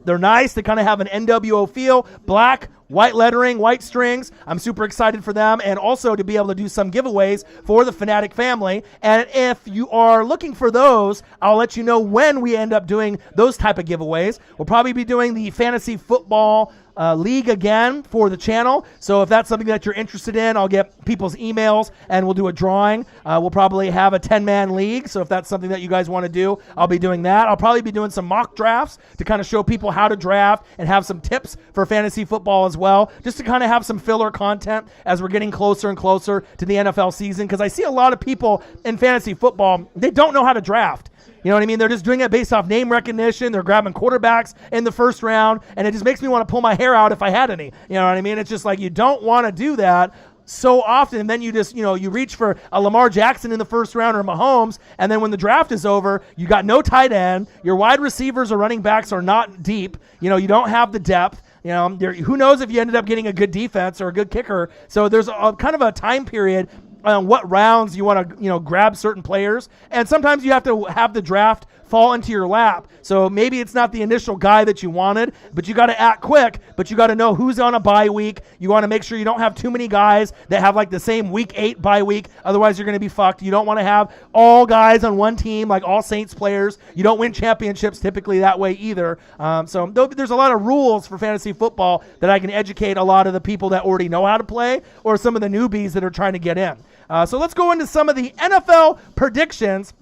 They're nice. They kind of have an NWO feel. Black, white lettering, white strings. I'm super excited for them, and also to be able to do some giveaways for the Fanatic family. And if you are looking for those, I'll let you know when we end up doing those type of giveaways. We'll probably be doing the fantasy football league again for the channel. So if that's something that you're interested in, I'll get people's emails and we'll do a drawing. We'll probably have a 10-man league. So if that's something that you guys want to do, I'll be doing that. I'll probably be doing some mock drafts to kind of show people how to draft and have some tips for fantasy football as well, just to kind of have some filler content as we're getting closer and closer to the NFL season. Because I see a lot of people in fantasy football, they don't know how to draft. You know what I mean? They're just doing it based off name recognition. They're grabbing quarterbacks in the first round, and it just makes me want to pull my hair out if I had any. You know what I mean? It's just like you don't want to do that so often, and then you just, you reach for a Lamar Jackson in the first round or Mahomes, and then when the draft is over, you got no tight end. Your wide receivers or running backs are not deep. You don't have the depth. Who knows if you ended up getting a good defense or a good kicker. So there's a kind of a time period on what rounds you want to, grab certain players. And sometimes you have to have the draft fall into your lap. So maybe it's not the initial guy that you wanted, but you got to act quick, but you got to know who's on a bye week. You want to make sure you don't have too many guys that have like the same week 8 bye week. Otherwise, you're going to be fucked. You don't want to have all guys on one team, like all Saints players. You don't win championships typically that way either. So there's a lot of rules for fantasy football that I can educate a lot of the people that already know how to play or some of the newbies that are trying to get in. So let's go into some of the NFL predictions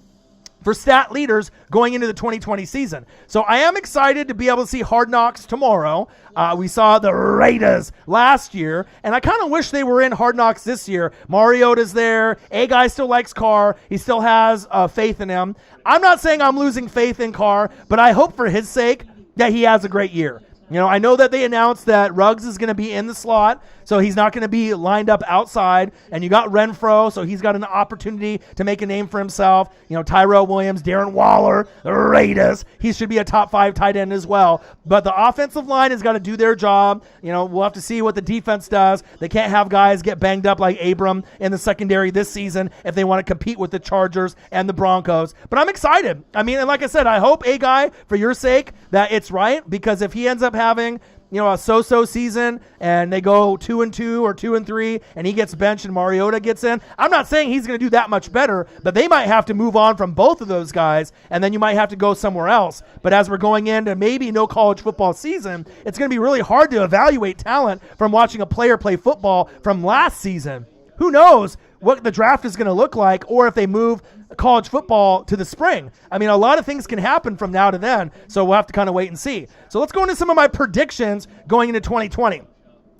for stat leaders going into the 2020 season. So I am excited to be able to see Hard Knocks tomorrow. We saw the Raiders last year, and I kind of wish they were in Hard Knocks this year. Mariota's there. A-Guy still likes Carr. He still has faith in him. I'm not saying I'm losing faith in Carr, but I hope for his sake that he has a great year. I know that they announced that Ruggs is going to be in the slot, so he's not going to be lined up outside. And you got Renfro, so he's got an opportunity to make a name for himself. Tyrell Williams, Darren Waller, the Raiders. He should be a top 5 tight end as well. But the offensive line has got to do their job. We'll have to see what the defense does. They can't have guys get banged up like Abram in the secondary this season if they want to compete with the Chargers and the Broncos. But I'm excited. And like I said, I hope A-Guy, for your sake, that it's right, because if he ends up having a so-so season and they go 2-2 or 2-3 and he gets benched and Mariota gets in, I'm not saying he's going to do that much better, but they might have to move on from both of those guys, and then you might have to go somewhere else. But as we're going into maybe no college football season, it's going to be really hard to evaluate talent from watching a player play football from last season. Who knows what the draft is going to look like, or if they move college football to the spring. A lot of things can happen from now to then, so we'll have to kind of wait and see. So let's go into some of my predictions going into 2020.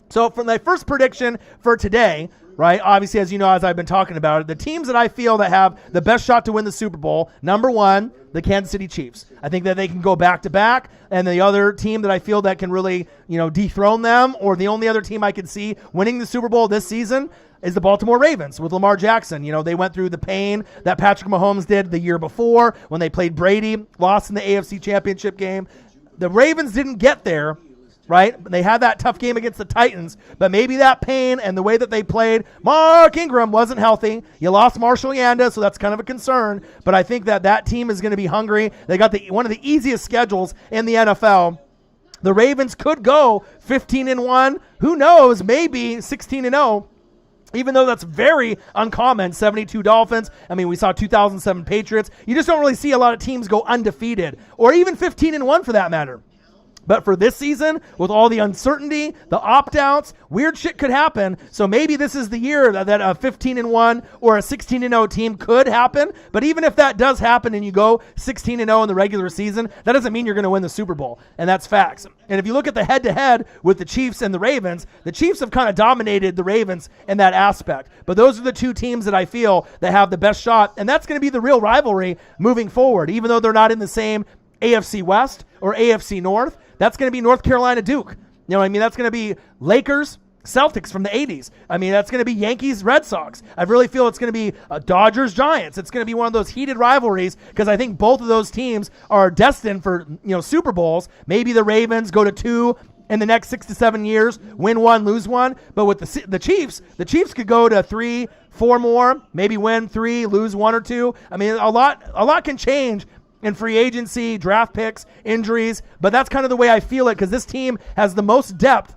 So for my first prediction for today, right, obviously, as you know, as I've been talking about it, the teams that I feel that have the best shot to win the Super Bowl, number one, the Kansas City Chiefs. I think that they can go back-to-back, and the other team that I feel that can really, dethrone them, or the only other team I could see winning the Super Bowl this season, is the Baltimore Ravens with Lamar Jackson. They went through the pain that Patrick Mahomes did the year before when they played Brady, lost in the AFC Championship game. The Ravens didn't get there, right? They had that tough game against the Titans, but maybe that pain and the way that they played, Mark Ingram wasn't healthy. You lost Marshall Yanda, so that's kind of a concern, but I think that team is going to be hungry. They got one of the easiest schedules in the NFL. The Ravens could go 15-1. Who knows? Maybe 16-0. Even though that's very uncommon, 72 Dolphins. We saw 2007 Patriots. You just don't really see a lot of teams go undefeated, or even 15-1 for that matter. But for this season, with all the uncertainty, the opt-outs, weird shit could happen. So maybe this is the year that a 15-1 or a 16-0 team could happen. But even if that does happen and you go 16-0 in the regular season, that doesn't mean you're going to win the Super Bowl. And that's facts. And if you look at the head-to-head with the Chiefs and the Ravens, the Chiefs have kind of dominated the Ravens in that aspect. But those are the two teams that I feel that have the best shot. And that's going to be the real rivalry moving forward, even though they're not in the same AFC West or AFC North. That's going to be North Carolina Duke. You know what I mean? That's going to be Lakers, Celtics from the 80s. I mean, that's going to be Yankees, Red Sox. I really feel it's going to be Dodgers, Giants. It's going to be one of those heated rivalries because I think both of those teams are destined for, Super Bowls. Maybe the Ravens go to 2 in the next 6 to 7 years, win 1, lose 1. But with the Chiefs could go to 3, 4 more, maybe win 3, lose 1 or 2. I mean, a lot can change in free agency, draft picks, injuries, but that's kind of the way I feel it because this team has the most depth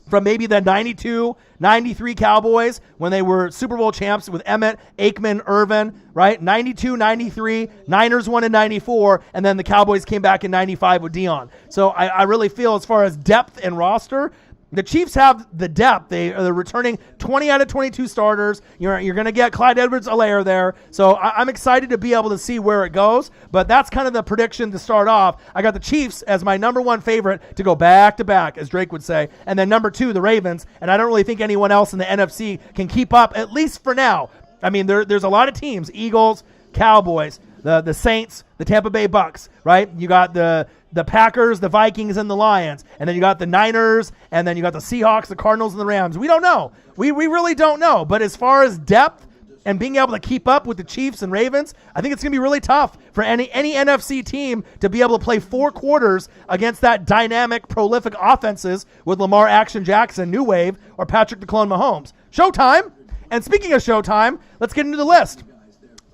from maybe the 92, 93 Cowboys when they were Super Bowl champs with Emmett, Aikman, Irvin, right? 92, 93, Niners won in 94, and then the Cowboys came back in 95 with Dion. So I really feel as far as depth and roster, the Chiefs have the depth. They're returning 20 out of 22 starters. You're going to get Clyde Edwards-Helaire there. So I'm excited to be able to see where it goes. But that's kind of the prediction to start off. I got the Chiefs as my number 1 favorite to go back-to-back, as Drake would say. And then number 2, the Ravens. And I don't really think anyone else in the NFC can keep up, at least for now. I mean, there's a lot of teams, Eagles, Cowboys, the Saints, the Tampa Bay Bucks, right? You got the Packers, the Vikings, and the Lions. And then you got the Niners, and then you got the Seahawks, the Cardinals, and the Rams. We don't know. We really don't know. But as far as depth and being able to keep up with the Chiefs and Ravens, I think it's going to be really tough for any NFC team to be able to play 4 quarters against that dynamic, prolific offenses with Lamar Action Jackson, New Wave, or Patrick the Clone Mahomes. Showtime. And speaking of showtime, let's get into the list.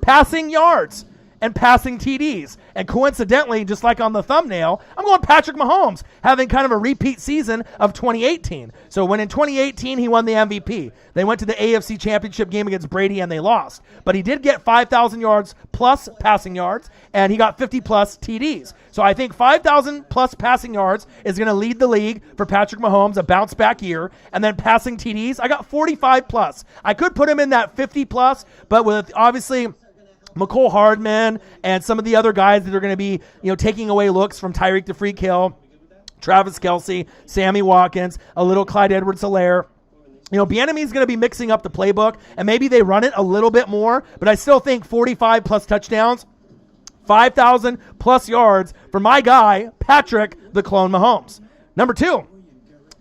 Passing yards and passing TDs. And coincidentally, just like on the thumbnail, I'm going Patrick Mahomes, having kind of a repeat season of 2018. So when in 2018, he won the MVP. They went to the AFC Championship game against Brady, and they lost. But he did get 5,000 yards plus passing yards, and he got 50 plus TDs. So I think 5,000 plus passing yards is going to lead the league for Patrick Mahomes, a bounce-back year. And then passing TDs, I got 45 plus. I could put him in that 50 plus, but with obviously McCole Hardman and some of the other guys that are going to be, taking away looks from Tyreek to Freak Hill, Travis Kelce, Sammy Watkins, a little Clyde Edwards-Helaire. Bieniemy's going to be mixing up the playbook, and maybe they run it a little bit more, but I still think 45 plus touchdowns, 5,000 plus yards for my guy, Patrick the Clone Mahomes. Number 2,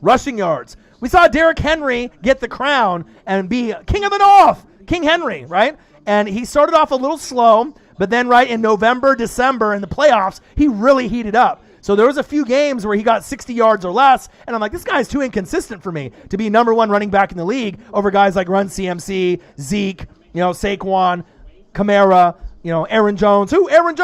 rushing yards. We saw Derrick Henry get the crown and be King of the North, King Henry, right? And he started off a little slow, but then right in November, December, in the playoffs, he really heated up. So there was a few games where he got 60 yards or less, and I'm like, this guy's too inconsistent for me to be number 1 running back in the league over guys like Run CMC, Zeke, Saquon, Kamara, Aaron Jones, Aaron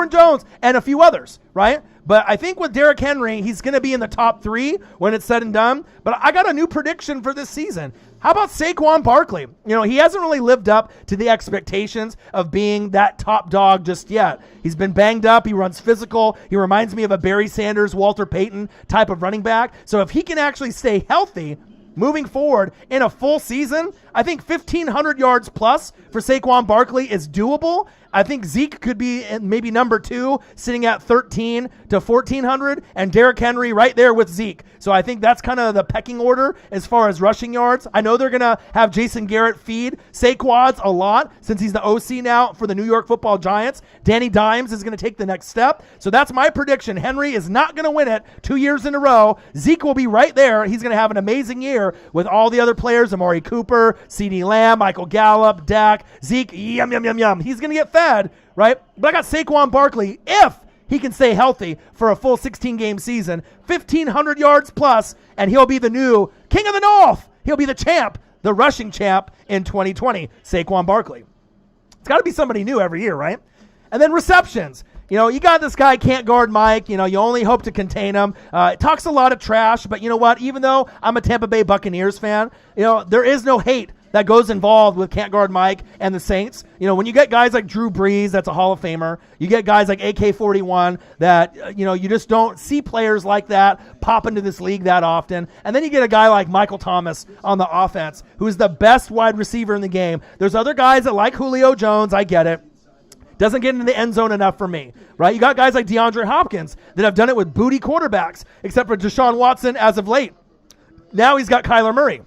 Jones, and a few others, right? But I think with Derrick Henry, he's going to be in the top 3 when it's said and done. But I got a new prediction for this season. How about Saquon Barkley? He hasn't really lived up to the expectations of being that top dog just yet. He's been banged up. He runs physical. He reminds me of a Barry Sanders, Walter Payton type of running back. So if he can actually stay healthy moving forward in a full season, I think 1,500 yards plus for Saquon Barkley is doable. I think Zeke could be maybe number 2, sitting at 1,300 to 1,400, and Derrick Henry right there with Zeke. So I think that's kind of the pecking order as far as rushing yards. I know they're going to have Jason Garrett feed Saquon a lot since he's the OC now for the New York Football Giants. Danny Dimes is going to take the next step. So that's my prediction. Henry is not going to win it 2 years in a row. Zeke will be right there. He's going to have an amazing year with all the other players, Amari Cooper, CeeDee Lamb, Michael Gallup, Dak, Zeke, yum. He's going to get fed, right? But I got Saquon Barkley, if he can stay healthy for a full 16-game season, 1,500 yards plus, and he'll be the new King of the North. He'll be the champ, the rushing champ in 2020, Saquon Barkley. It's got to be somebody new every year, right? And then receptions. You got this guy can't guard Mike. You only hope to contain him. Talks a lot of trash, but you know what? Even though I'm a Tampa Bay Buccaneers fan, there is no hate that goes involved with Can't Guard Mike and the Saints. You know, when you get guys like Drew Brees, that's a Hall of Famer. You get guys like AK-41 that, you know, you just don't see players like that pop into this league that often. And then you get a guy like Michael Thomas on the offense, who is the best wide receiver in the game. There's other guys that like Julio Jones. I get it. Doesn't get into the end zone enough for me, right? You got guys like DeAndre Hopkins that have done it with booty quarterbacks, except for Deshaun Watson as of late. Now he's got Kyler Murray.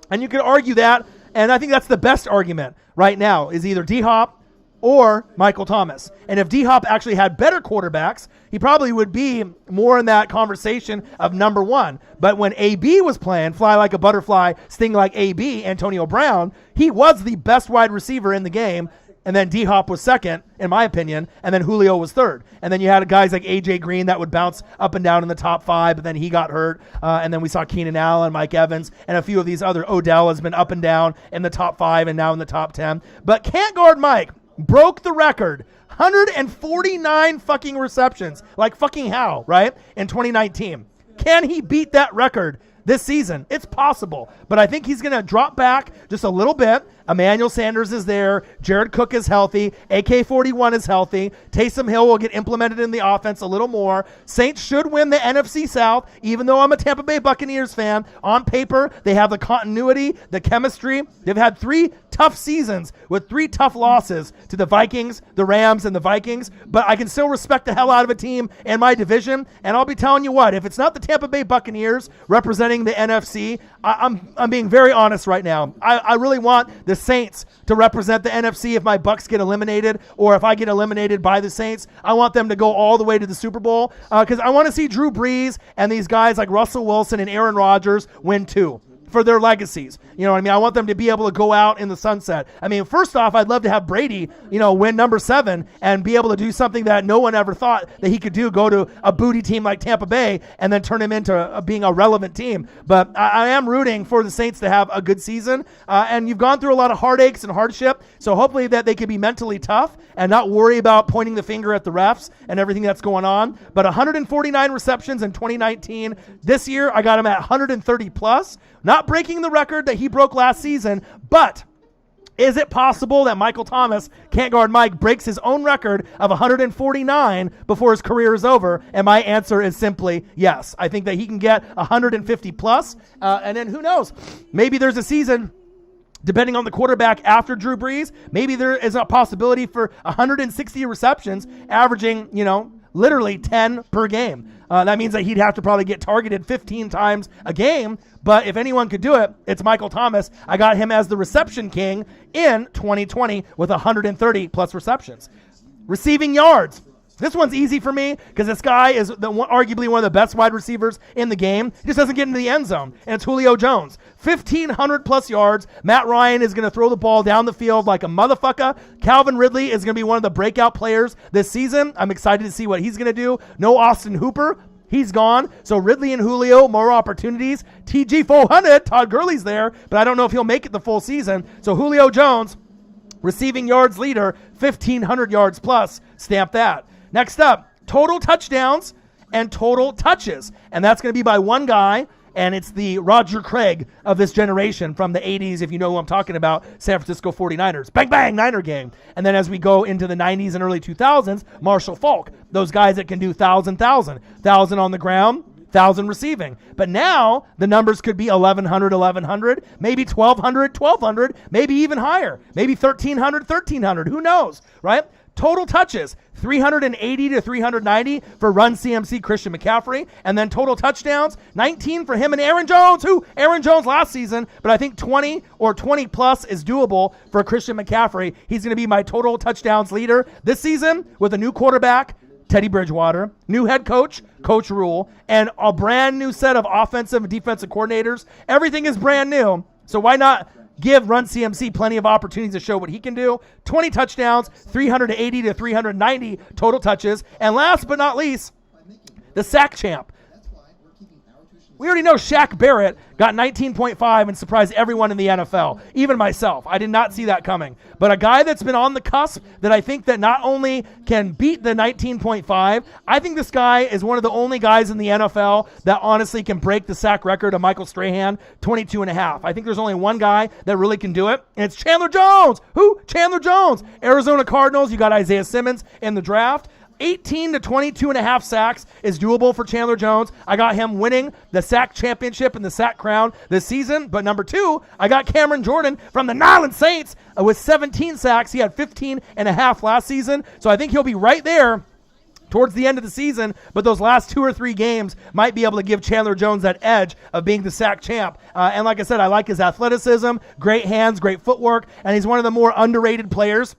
And you could argue that, and I think that's the best argument right now, is either D-Hop or Michael Thomas. And if D-Hop actually had better quarterbacks, he probably would be more in that conversation of number one. But when AB was playing, fly like a butterfly, sting like AB, Antonio Brown, he was the best wide receiver in the game. And then D-Hop was second, in my opinion, and then Julio was third. And then you had guys like A.J. Green that would bounce up and down in the top five, but then he got hurt. And then we saw Keenan Allen, Mike Evans, and a few of these other. Odell has been up and down in the top 5 and now in the top 10. But Can't Guard Mike broke the record. 149 fucking receptions. Like fucking how, right? In 2019. Can he beat that record this season? It's possible, but I think he's going to drop back just a little bit. Emmanuel Sanders is there. Jared Cook is healthy. AK-41 is healthy. Taysom Hill will get implemented in the offense a little more. Saints should win the NFC South, even though I'm a Tampa Bay Buccaneers fan. On paper, they have the continuity, the chemistry. They've had 3 tough seasons with 3 tough losses to the Vikings, the Rams, and the Vikings, but I can still respect the hell out of a team in my division, and I'll be telling you what, if it's not the Tampa Bay Buccaneers representing the NFC, I'm being very honest right now. I really want the Saints to represent the NFC if my Bucks get eliminated, or if I get eliminated by the Saints. I want them to go all the way to the Super Bowl, because I want to see Drew Brees and these guys like Russell Wilson and Aaron Rodgers win too, for their legacies. You know what I mean? I want them to be able to go out in the sunset. I mean, first off, I'd love to have Brady, you know, win number 7 and be able to do something that no one ever thought that he could do, go to a booty team like Tampa Bay and then turn him into being a relevant team. But I am rooting for the Saints to have a good season. And you've gone through a lot of heartaches and hardship, so hopefully that they can be mentally tough and not worry about pointing the finger at the refs and everything that's going on. But 149 receptions in 2019. This year, I got him at 130 plus. Not breaking the record that he broke last season, but is it possible that Michael Thomas, Can't Guard Mike, breaks his own record of 149 before his career is over? And my answer is simply yes. I think that he can get 150 plus, and then who knows? Maybe there's a season, depending on the quarterback after Drew Brees, maybe there is a possibility for 160 receptions, averaging, you know, literally 10 per game. That means that he'd have to probably get targeted 15 times a game. But if anyone could do it, it's Michael Thomas. I got him as the reception king in 2020 with 130 plus receptions. Receiving yards. This one's easy for me because this guy is arguably one of the best wide receivers in the game. He just doesn't get into the end zone, and it's Julio Jones. 1,500 plus yards. Matt Ryan is going to throw the ball down the field like a motherfucker. Calvin Ridley is going to be one of the breakout players this season. I'm excited to see what he's going to do. No Austin Hooper. He's gone. So Ridley and Julio, more opportunities. TG 400, Todd Gurley's there, but I don't know if he'll make it the full season. So Julio Jones, receiving yards leader, 1,500 yards plus. Stamp that. Next up, total touchdowns and total touches. And that's going to be by one guy, and it's the Roger Craig of this generation from the 80s, if you know who I'm talking about, San Francisco 49ers. Bang, bang, Niner gang. And then as we go into the 90s and early 2000s, Marshall Faulk, those guys that can do 1,000 on the ground, 1,000 receiving. But now the numbers could be 1,100, maybe 1,200, maybe even higher, maybe 1,300. Who knows, right? Total touches, 380 to 390 for Run CMC Christian McCaffrey. And then total touchdowns, 19 for him and Aaron Jones, Aaron Jones last season, but I think 20 or 20 plus is doable for Christian McCaffrey. He's going to be my total touchdowns leader this season with a new quarterback, Teddy Bridgewater, new head coach, Coach Rule, and a brand new set of offensive and defensive coordinators. Everything is brand new, so why not give Run CMC plenty of opportunities to show what he can do? 20 touchdowns, 380 to 390 total touches. And last but not least, the sack champ. We already know Shaq Barrett got 19.5 and surprised everyone in the NFL, even myself. I did not see that coming. But a guy that's been on the cusp that I think that not only can beat the 19.5, I think this guy is one of the only guys in the NFL that honestly can break the sack record of Michael Strahan, 22.5. I think there's only one guy that really can do it, and it's Chandler Jones. Who? Chandler Jones. Arizona Cardinals, you got Isaiah Simmons in the draft. 18 to 22.5 sacks is doable for Chandler Jones. I got him winning the sack championship and the sack crown this season. But number 2, I got Cameron Jordan from the New Orleans Saints with 17 sacks. He had 15.5 last season. So I think he'll be right there towards the end of the season, but those last 2 or 3 games might be able to give Chandler Jones that edge of being the sack champ. And like I said, I like his athleticism, great hands, great footwork, and he's one of the more underrated players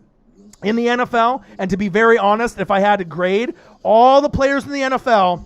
in the NFL. And to be very honest, if I had to grade all the players in the NFL,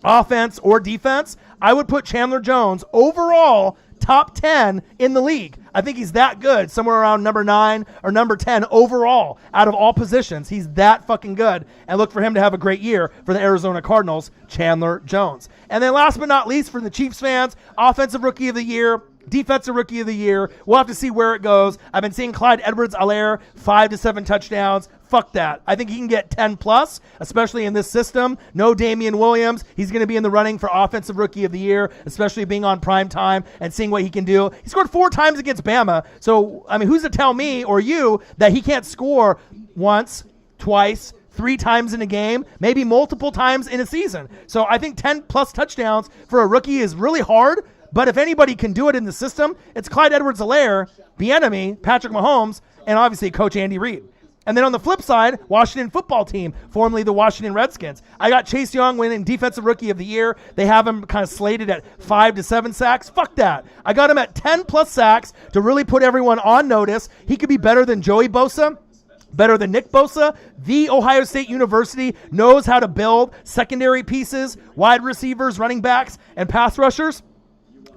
offense or defense, I would put Chandler Jones overall top 10 in the league. I think he's that good, somewhere around number 9 or number 10 overall out of all positions. He's that fucking good. And look for him to have a great year for the Arizona Cardinals, Chandler Jones. And then last but not least, for the Chiefs fans, offensive rookie of the year, defensive rookie of the year. We'll have to see where it goes. I've been seeing Clyde Edwards-Helaire, 5 to 7 touchdowns. Fuck that. I think he can get 10 plus, especially in this system. No Damian Williams. He's going to be in the running for offensive rookie of the year, especially being on prime time and seeing what he can do. He scored 4 times against Bama. So, I mean, who's to tell me or you that he can't score once, twice, 3 times in a game, maybe multiple times in a season. So I think 10 plus touchdowns for a rookie is really hard. But if anybody can do it in the system, it's Clyde Edwards-Helaire, Bieniemy, Patrick Mahomes, and obviously Coach Andy Reid. And then on the flip side, Washington football team, formerly the Washington Redskins. I got Chase Young winning Defensive Rookie of the Year. They have him kind of slated at 5 to 7 sacks. Fuck that. I got him at 10 plus sacks to really put everyone on notice. He could be better than Joey Bosa, better than Nick Bosa. The Ohio State University knows how to build secondary pieces, wide receivers, running backs, and pass rushers.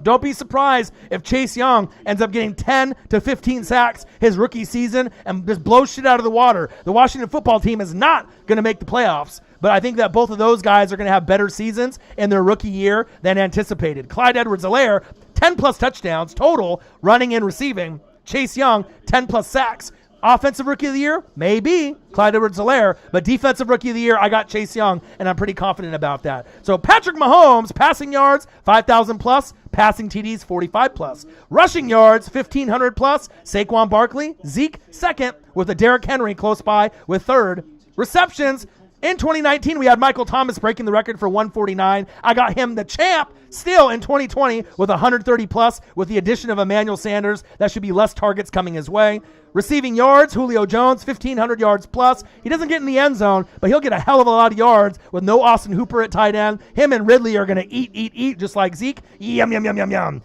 Don't be surprised if Chase Young ends up getting 10 to 15 sacks his rookie season and just blows shit out of the water. The Washington football team is not going to make the playoffs, but I think that both of those guys are going to have better seasons in their rookie year than anticipated. Clyde Edwards-Helaire, 10 plus touchdowns total, running and receiving. Chase Young, 10 plus sacks. Offensive Rookie of the Year? Maybe Clyde Edwards-Helaire, but Defensive Rookie of the Year, I got Chase Young, and I'm pretty confident about that. So Patrick Mahomes, passing yards, 5,000 plus, passing TDs, 45 plus. Rushing yards, 1,500 plus, Saquon Barkley, Zeke, second, with a Derrick Henry close by with third. Receptions, in 2019, we had Michael Thomas breaking the record for 149. I got him the champ still in 2020 with 130 plus. With the addition of Emmanuel Sanders, that should be less targets coming his way. Receiving yards, Julio Jones, 1,500 yards plus. He doesn't get in the end zone, but he'll get a hell of a lot of yards with no Austin Hooper at tight end. Him and Ridley are going to eat, just like Zeke. Yum, yum, yum, yum, yum.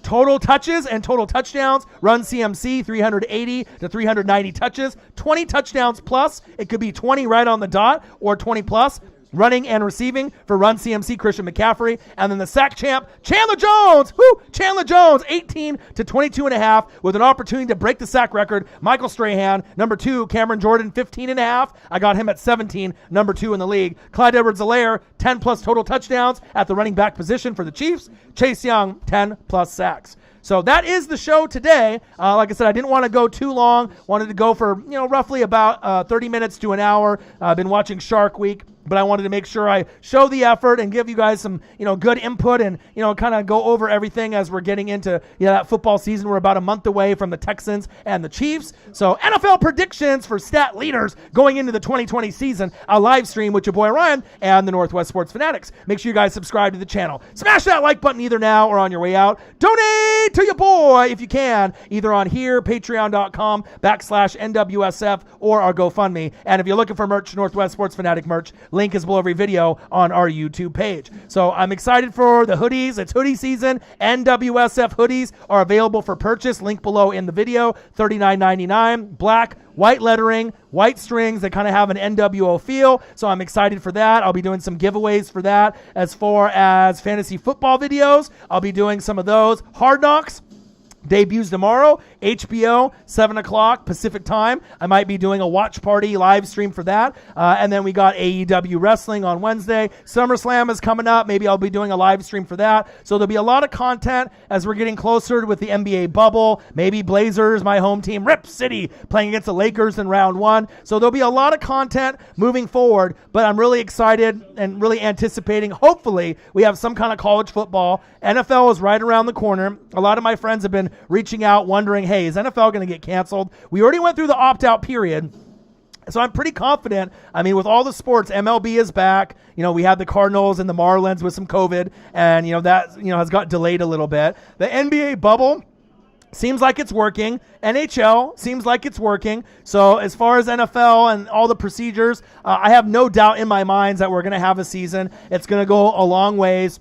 Total touches and total touchdowns. Run CMC, 380 to 390 touches. 20 touchdowns plus. It could be 20 right on the dot or 20 plus. Running and receiving for Run CMC, Christian McCaffrey. And then the sack champ, Chandler Jones. Woo! Chandler Jones, 18 to 22.5 with an opportunity to break the sack record. Michael Strahan, number 2. Cameron Jordan, 15.5. I got him at 17, number 2 in the league. Clyde Edwards-Helaire, 10 plus total touchdowns at the running back position for the Chiefs. Chase Young, 10 plus sacks. So that is the show today. Like I said, I didn't want to go too long. Wanted to go for, roughly about 30 minutes to an hour. I've been watching Shark Week, but I wanted to make sure I show the effort and give you guys some, good input and, kind of go over everything as we're getting into, that football season. We're about a month away from the Texans and the Chiefs. So NFL predictions for stat leaders going into the 2020 season. A live stream with your boy Ryan and the Northwest Sports Fanatics. Make sure you guys subscribe to the channel. Smash that like button either now or on your way out. Donate to your boy if you can, either on here, patreon.com/NWSF or our GoFundMe. And if you're looking for merch, Northwest Sports Fanatic merch, link is below every video on our YouTube page. So I'm excited for the hoodies. It's hoodie season. NWSF hoodies are available for purchase. Link below in the video. $39.99. Black, white lettering, white strings that kind of have an NWO feel. So I'm excited for that. I'll be doing some giveaways for that. As far as fantasy football videos, I'll be doing some of those. Hard Knocks. Debuts tomorrow, HBO, 7 o'clock Pacific time. I might be doing a watch party live stream for that. And then we got AEW Wrestling on Wednesday. SummerSlam is coming up. Maybe I'll be doing a live stream for that. So there'll be a lot of content as we're getting closer with the NBA bubble. Maybe Blazers, my home team, Rip City, playing against the Lakers in round 1. So there'll be a lot of content moving forward, but I'm really excited and really anticipating, hopefully, we have some kind of college football. NFL is right around the corner. A lot of my friends have been reaching out wondering, hey, is NFL going to get canceled? We already went through the opt-out period. So I'm pretty confident. I mean, with all the sports, MLB is back. We had the Cardinals and the Marlins with some COVID, and, that, has got delayed a little bit. The NBA bubble seems like it's working. NHL seems like it's working. So as far as NFL and all the procedures, I have no doubt in my mind that we're going to have a season. It's going to go a long ways.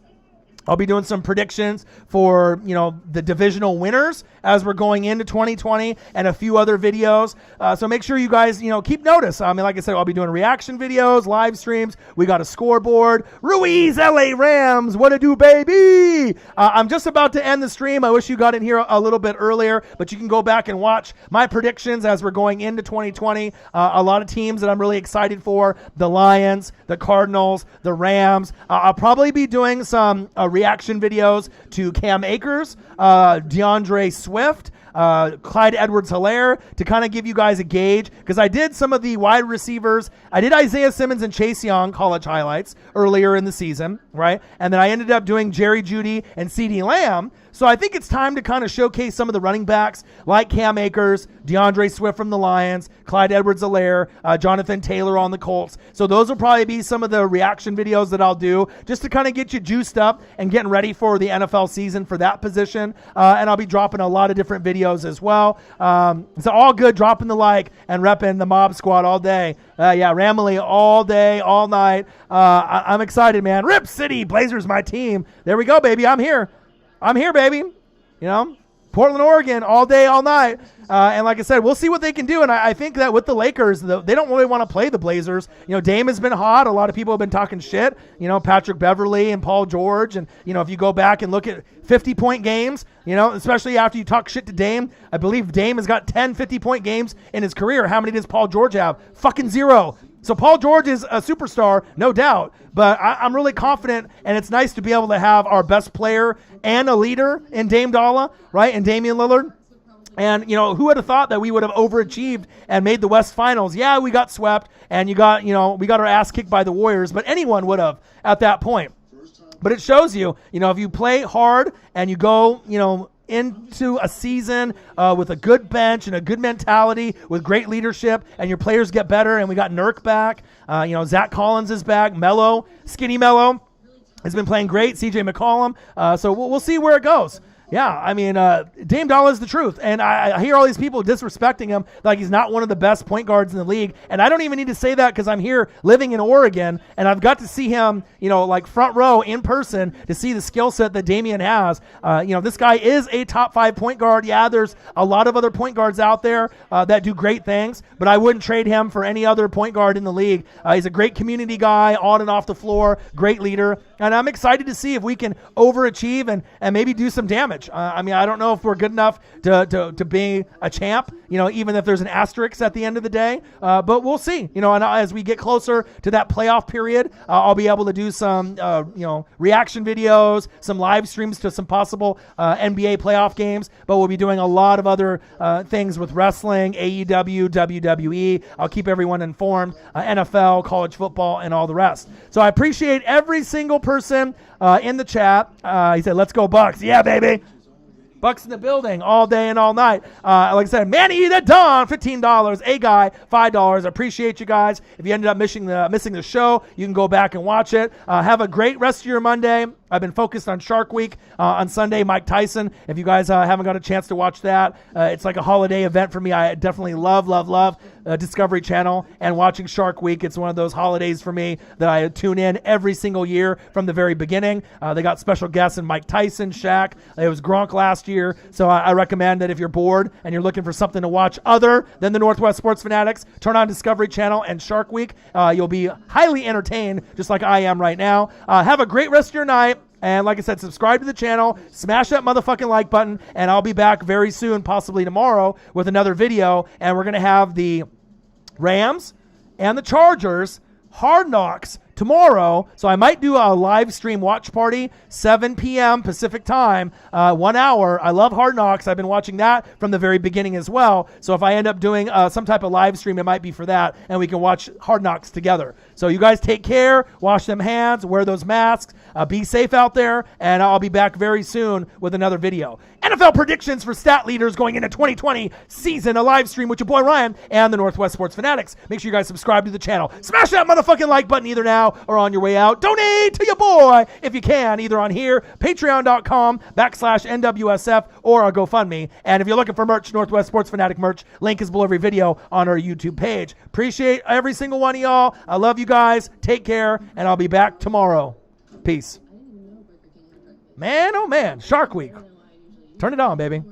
I'll be doing some predictions for, the divisional winners as we're going into 2020 and a few other videos. So make sure you guys, keep notice. I mean, like I said, I'll be doing reaction videos, live streams. We got a scoreboard. Ruiz, LA Rams, what to do, baby? I'm just about to end the stream. I wish you got in here a little bit earlier, but you can go back and watch my predictions as we're going into 2020. A lot of teams that I'm really excited for, the Lions, the Cardinals, the Rams. I'll probably be doing some reaction videos to Cam Akers, DeAndre Swift, Clyde Edwards-Helaire, to kind of give you guys a gauge, because I did some of the wide receivers. I did Isaiah Simmons and Chase Young college highlights earlier in the season, right? And then I ended up doing Jerry Jeudy and CeeDee Lamb. So I think it's time to kind of showcase some of the running backs like Cam Akers, DeAndre Swift from the Lions, Clyde Edwards-Helaire, Jonathan Taylor on the Colts. So those will probably be some of the reaction videos that I'll do just to kind of get you juiced up and getting ready for the NFL season for that position. And I'll be dropping a lot of different videos as well. So all good, dropping the like and repping the Mob Squad all day. Ramley all day, all night. I'm excited, man. Rip City, Blazers, my team. There we go, baby. I'm here, baby. Portland, Oregon, all day, all night. And like I said, we'll see what they can do. And I think that with the Lakers, they don't really want to play the Blazers. Dame has been hot. A lot of people have been talking shit. Patrick Beverley and Paul George. And, if you go back and look at 50-point games, especially after you talk shit to Dame, I believe Dame has got 10 50-point games in his career. How many does Paul George have? Fucking 0. So Paul George is a superstar, no doubt, but I'm really confident, and it's nice to be able to have our best player and a leader in Dame Dolla, right, and Damian Lillard. And, who would have thought that we would have overachieved and made the West Finals? Yeah, we got swept, and we got our ass kicked by the Warriors, but anyone would have at that point. But it shows you, if you play hard and you go, into a season with a good bench and a good mentality with great leadership, and your players get better, and we got Nurk back. Zach Collins is back. Melo, Skinny Melo, has been playing great. CJ McCollum. So we'll see where it goes. Yeah, I mean, Dame Dolla is the truth. And I hear all these people disrespecting him like he's not one of the best point guards in the league. And I don't even need to say that because I'm here living in Oregon, and I've got to see him, like front row in person to see the skill set that Damian has. This guy is a top 5 point guard. Yeah, there's a lot of other point guards out there that do great things, but I wouldn't trade him for any other point guard in the league. He's a great community guy, on and off the floor, great leader. And I'm excited to see if we can overachieve and maybe do some damage. I don't know if we're good enough to be a champ, even if there's an asterisk at the end of the day. But we'll see. And as we get closer to that playoff period, I'll be able to do some, reaction videos, some live streams to some possible NBA playoff games. But we'll be doing a lot of other things with wrestling, AEW, WWE. I'll keep everyone informed, NFL, college football, and all the rest. So I appreciate every single person in the chat. He said, "Let's go Bucks." Yeah, baby. Bucks in the building all day and all night. Like I said, Manny the Don, $15. A guy, $5. I appreciate you guys. If you ended up missing the show, you can go back and watch it. Have a great rest of your Monday. I've been focused on Shark Week on Sunday, Mike Tyson. If you guys haven't got a chance to watch that, it's like a holiday event for me. I definitely love Discovery Channel and watching Shark Week. It's one of those holidays for me that I tune in every single year from the very beginning. They got special guests in Mike Tyson, Shaq. It was Gronk last year. So I recommend that if you're bored and you're looking for something to watch other than the Northwest Sports Fanatics, turn on Discovery Channel and Shark Week. You'll be highly entertained, just like I am right now. Have a great rest of your night. And like I said, subscribe to the channel, smash that motherfucking like button, and I'll be back very soon, possibly tomorrow, with another video. And we're going to have the Rams and the Chargers Hard Knocks tomorrow. So I might do a live stream watch party, 7 p.m. Pacific time, 1 hour. I love Hard Knocks. I've been watching that from the very beginning as well. So if I end up doing some type of live stream, it might be for that, and we can watch Hard Knocks together. So you guys take care, wash them hands, wear those masks, be safe out there, and I'll be back very soon with another video. NFL predictions for stat leaders going into 2020 season, a live stream with your boy Ryan and the Northwest Sports Fanatics. Make sure you guys subscribe to the channel. Smash that motherfucking like button either now or on your way out. Donate to your boy if you can, either on here, patreon.com/NWSF, or our GoFundMe. And if you're looking for merch, Northwest Sports Fanatic merch, link is below every video on our YouTube page. Appreciate every single one of y'all. I love you guys. Take care, and I'll be back tomorrow. Peace. Man, oh man, Shark Week. Turn it on, baby.